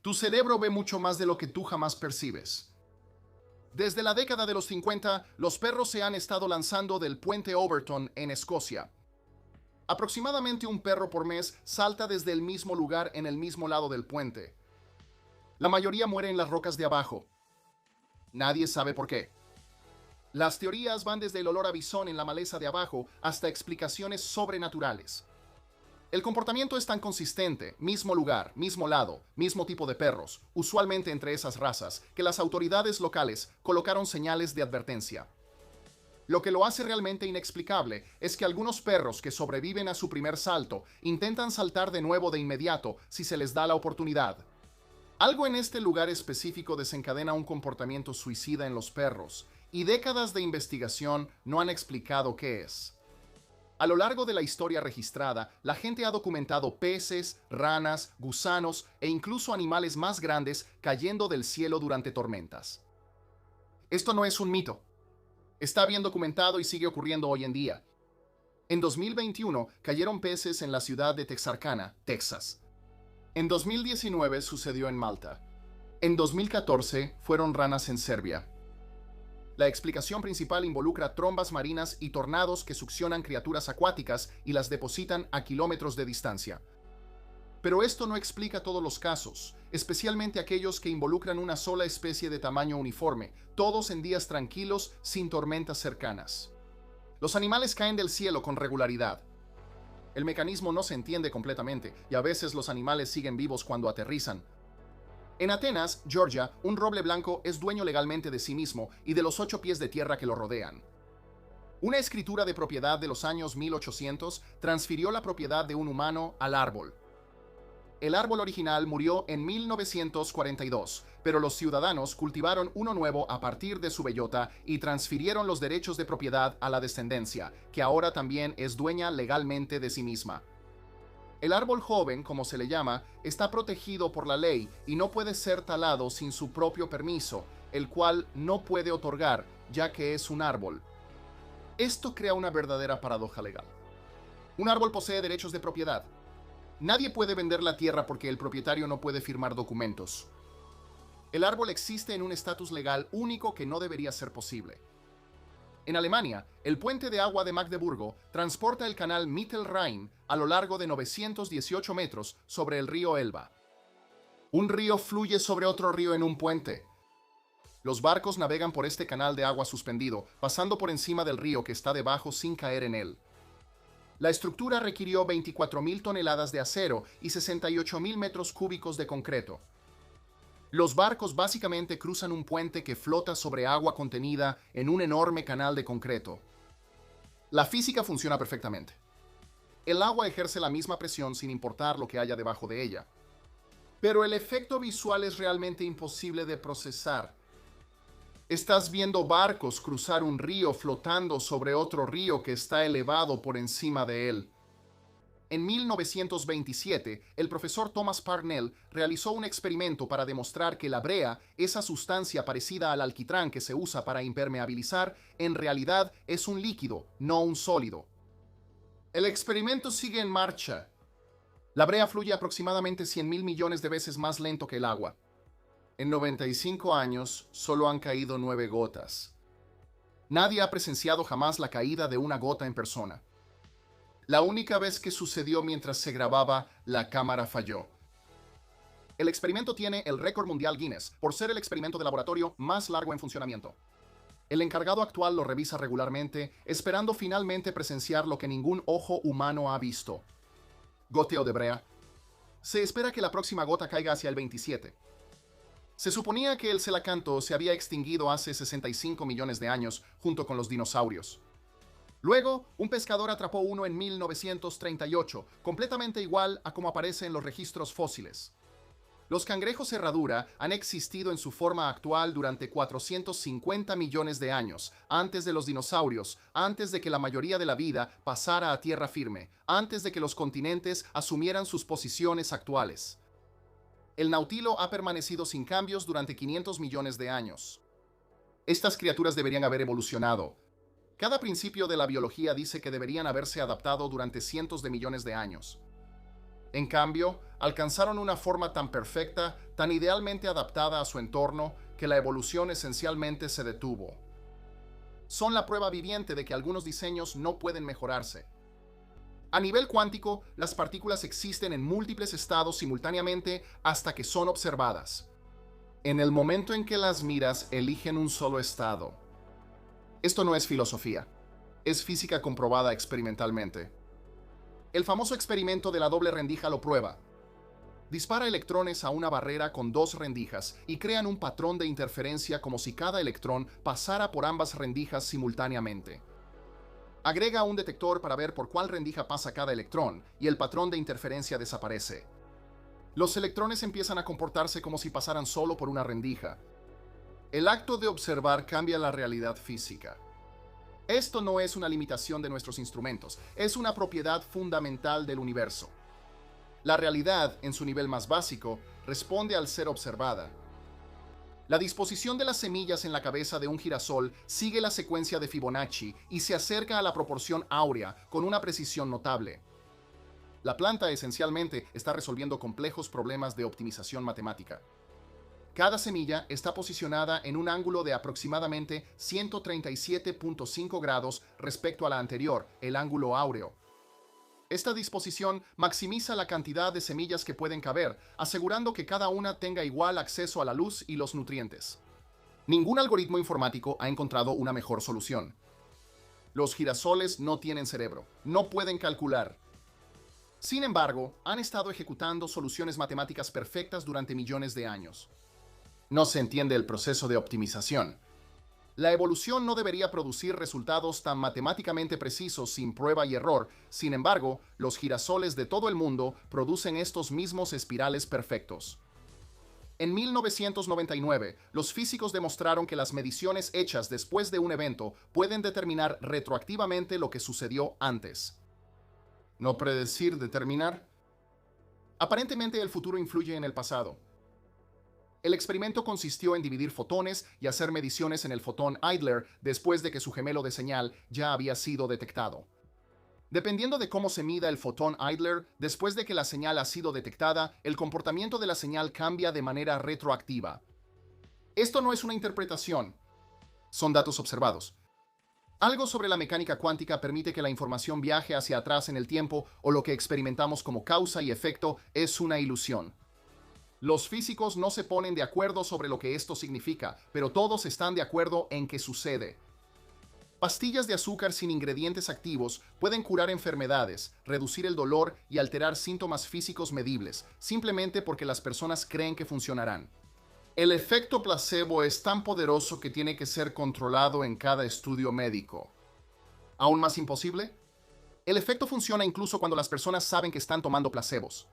Tu cerebro ve mucho más de lo que tú jamás percibes. Desde la década de los 50, los perros se han estado lanzando del puente Overton en Escocia. Aproximadamente un perro por mes salta desde el mismo lugar en el mismo lado del puente. La mayoría muere en las rocas de abajo. Nadie sabe por qué. Las teorías van desde el olor a bisón en la maleza de abajo hasta explicaciones sobrenaturales. El comportamiento es tan consistente, mismo lugar, mismo lado, mismo tipo de perros, usualmente entre esas razas, que las autoridades locales colocaron señales de advertencia. Lo que lo hace realmente inexplicable es que algunos perros que sobreviven a su primer salto intentan saltar de nuevo de inmediato si se les da la oportunidad. Algo en este lugar específico desencadena un comportamiento suicida en los perros, y décadas de investigación no han explicado qué es. A lo largo de la historia registrada, la gente ha documentado peces, ranas, gusanos e incluso animales más grandes cayendo del cielo durante tormentas. Esto no es un mito. Está bien documentado y sigue ocurriendo hoy en día. En 2021 cayeron peces en la ciudad de Texarkana, Texas. En 2019 sucedió en Malta. En 2014 fueron ranas en Serbia. La explicación principal involucra trombas marinas y tornados que succionan criaturas acuáticas y las depositan a kilómetros de distancia. Pero esto no explica todos los casos, especialmente aquellos que involucran una sola especie de tamaño uniforme, todos en días tranquilos sin tormentas cercanas. Los animales caen del cielo con regularidad. El mecanismo no se entiende completamente y a veces los animales siguen vivos cuando aterrizan. En Atenas, Georgia, un roble blanco es dueño legalmente de sí mismo y de los 8 pies de tierra que lo rodean. Una escritura de propiedad de los años 1800 transfirió la propiedad de un humano al árbol. El árbol original murió en 1942, pero los ciudadanos cultivaron uno nuevo a partir de su bellota y transfirieron los derechos de propiedad a la descendencia, que ahora también es dueña legalmente de sí misma. El árbol joven, como se le llama, está protegido por la ley y no puede ser talado sin su propio permiso, el cual no puede otorgar, ya que es un árbol. Esto crea una verdadera paradoja legal. Un árbol posee derechos de propiedad. Nadie puede vender la tierra porque el propietario no puede firmar documentos. El árbol existe en un estatus legal único que no debería ser posible. En Alemania, el puente de agua de Magdeburgo transporta el canal Mittelrhein a lo largo de 918 metros sobre el río Elba. Un río fluye sobre otro río en un puente. Los barcos navegan por este canal de agua suspendido, pasando por encima del río que está debajo sin caer en él. La estructura requirió 24.000 toneladas de acero y 68.000 metros cúbicos de concreto. Los barcos básicamente cruzan un puente que flota sobre agua contenida en un enorme canal de concreto. La física funciona perfectamente. El agua ejerce la misma presión sin importar lo que haya debajo de ella. Pero el efecto visual es realmente imposible de procesar. Estás viendo barcos cruzar un río flotando sobre otro río que está elevado por encima de él. En 1927, el profesor Thomas Parnell realizó un experimento para demostrar que la brea, esa sustancia parecida al alquitrán que se usa para impermeabilizar, en realidad es un líquido, no un sólido. El experimento sigue en marcha. La brea fluye aproximadamente 100.000 millones de veces más lento que el agua. En 95 años, solo han caído 9 gotas. Nadie ha presenciado jamás la caída de una gota en persona. La única vez que sucedió mientras se grababa, la cámara falló. El experimento tiene el récord mundial Guinness por ser el experimento de laboratorio más largo en funcionamiento. El encargado actual lo revisa regularmente, esperando finalmente presenciar lo que ningún ojo humano ha visto. Goteo de brea. Se espera que la próxima gota caiga hacia el 27. Se suponía que el celacanto se había extinguido hace 65 millones de años junto con los dinosaurios. Luego, un pescador atrapó uno en 1938, completamente igual a como aparece en los registros fósiles. Los cangrejos herradura han existido en su forma actual durante 450 millones de años, antes de los dinosaurios, antes de que la mayoría de la vida pasara a tierra firme, antes de que los continentes asumieran sus posiciones actuales. El nautilo ha permanecido sin cambios durante 500 millones de años. Estas criaturas deberían haber evolucionado. Cada principio de la biología dice que deberían haberse adaptado durante cientos de millones de años. En cambio, alcanzaron una forma tan perfecta, tan idealmente adaptada a su entorno, que la evolución esencialmente se detuvo. Son la prueba viviente de que algunos diseños no pueden mejorarse. A nivel cuántico, las partículas existen en múltiples estados simultáneamente hasta que son observadas. En el momento en que las miras, eligen un solo estado. Esto no es filosofía, es física comprobada experimentalmente. El famoso experimento de la doble rendija lo prueba. Dispara electrones a una barrera con dos rendijas y crean un patrón de interferencia como si cada electrón pasara por ambas rendijas simultáneamente. Agrega un detector para ver por cuál rendija pasa cada electrón y el patrón de interferencia desaparece. Los electrones empiezan a comportarse como si pasaran solo por una rendija. El acto de observar cambia la realidad física. Esto no es una limitación de nuestros instrumentos, es una propiedad fundamental del universo. La realidad, en su nivel más básico, responde al ser observada. La disposición de las semillas en la cabeza de un girasol sigue la secuencia de Fibonacci y se acerca a la proporción áurea con una precisión notable. La planta esencialmente está resolviendo complejos problemas de optimización matemática. Cada semilla está posicionada en un ángulo de aproximadamente 137.5 grados respecto a la anterior, el ángulo áureo. Esta disposición maximiza la cantidad de semillas que pueden caber, asegurando que cada una tenga igual acceso a la luz y los nutrientes. Ningún algoritmo informático ha encontrado una mejor solución. Los girasoles no tienen cerebro, no pueden calcular. Sin embargo, han estado ejecutando soluciones matemáticas perfectas durante millones de años. No se entiende el proceso de optimización. La evolución no debería producir resultados tan matemáticamente precisos sin prueba y error. Sin embargo, los girasoles de todo el mundo producen estos mismos espirales perfectos. En 1999, los físicos demostraron que las mediciones hechas después de un evento pueden determinar retroactivamente lo que sucedió antes. ¿No predecir, determinar? Aparentemente el futuro influye en el pasado. El experimento consistió en dividir fotones y hacer mediciones en el fotón idler después de que su gemelo de señal ya había sido detectado. Dependiendo de cómo se mida el fotón idler, después de que la señal ha sido detectada, el comportamiento de la señal cambia de manera retroactiva. Esto no es una interpretación, son datos observados. Algo sobre la mecánica cuántica permite que la información viaje hacia atrás en el tiempo, o lo que experimentamos como causa y efecto es una ilusión. Los físicos no se ponen de acuerdo sobre lo que esto significa, pero todos están de acuerdo en que sucede. Pastillas de azúcar sin ingredientes activos pueden curar enfermedades, reducir el dolor y alterar síntomas físicos medibles, simplemente porque las personas creen que funcionarán. El efecto placebo es tan poderoso que tiene que ser controlado en cada estudio médico. ¿Aún más imposible? El efecto funciona incluso cuando las personas saben que están tomando placebos.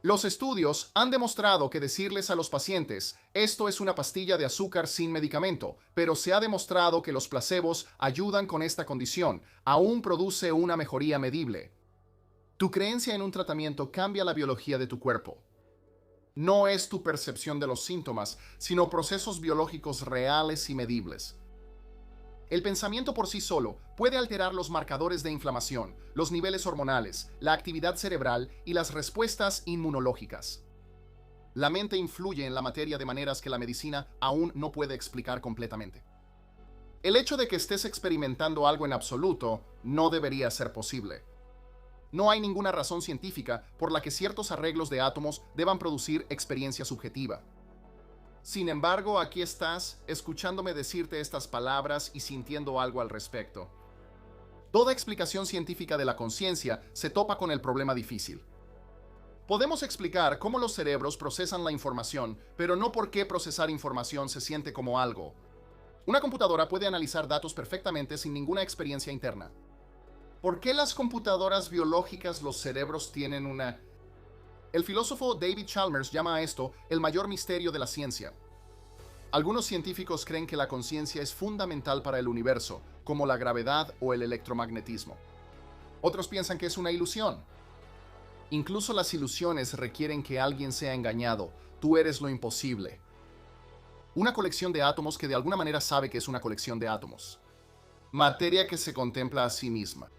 Los estudios han demostrado que decirles a los pacientes, esto es una pastilla de azúcar sin medicamento, pero se ha demostrado que los placebos ayudan con esta condición, aún produce una mejoría medible. Tu creencia en un tratamiento cambia la biología de tu cuerpo. No es tu percepción de los síntomas, sino procesos biológicos reales y medibles. El pensamiento por sí solo puede alterar los marcadores de inflamación, los niveles hormonales, la actividad cerebral y las respuestas inmunológicas. La mente influye en la materia de maneras que la medicina aún no puede explicar completamente. El hecho de que estés experimentando algo en absoluto no debería ser posible. No hay ninguna razón científica por la que ciertos arreglos de átomos deban producir experiencia subjetiva. Sin embargo, aquí estás, escuchándome decirte estas palabras y sintiendo algo al respecto. Toda explicación científica de la conciencia se topa con el problema difícil. Podemos explicar cómo los cerebros procesan la información, pero no por qué procesar información se siente como algo. Una computadora puede analizar datos perfectamente sin ninguna experiencia interna. ¿Por qué las computadoras biológicas los cerebros tienen una...? El filósofo David Chalmers llama a esto el mayor misterio de la ciencia. Algunos científicos creen que la conciencia es fundamental para el universo, como la gravedad o el electromagnetismo. Otros piensan que es una ilusión. Incluso las ilusiones requieren que alguien sea engañado. Tú eres lo imposible. Una colección de átomos que de alguna manera sabe que es una colección de átomos. Materia que se contempla a sí misma.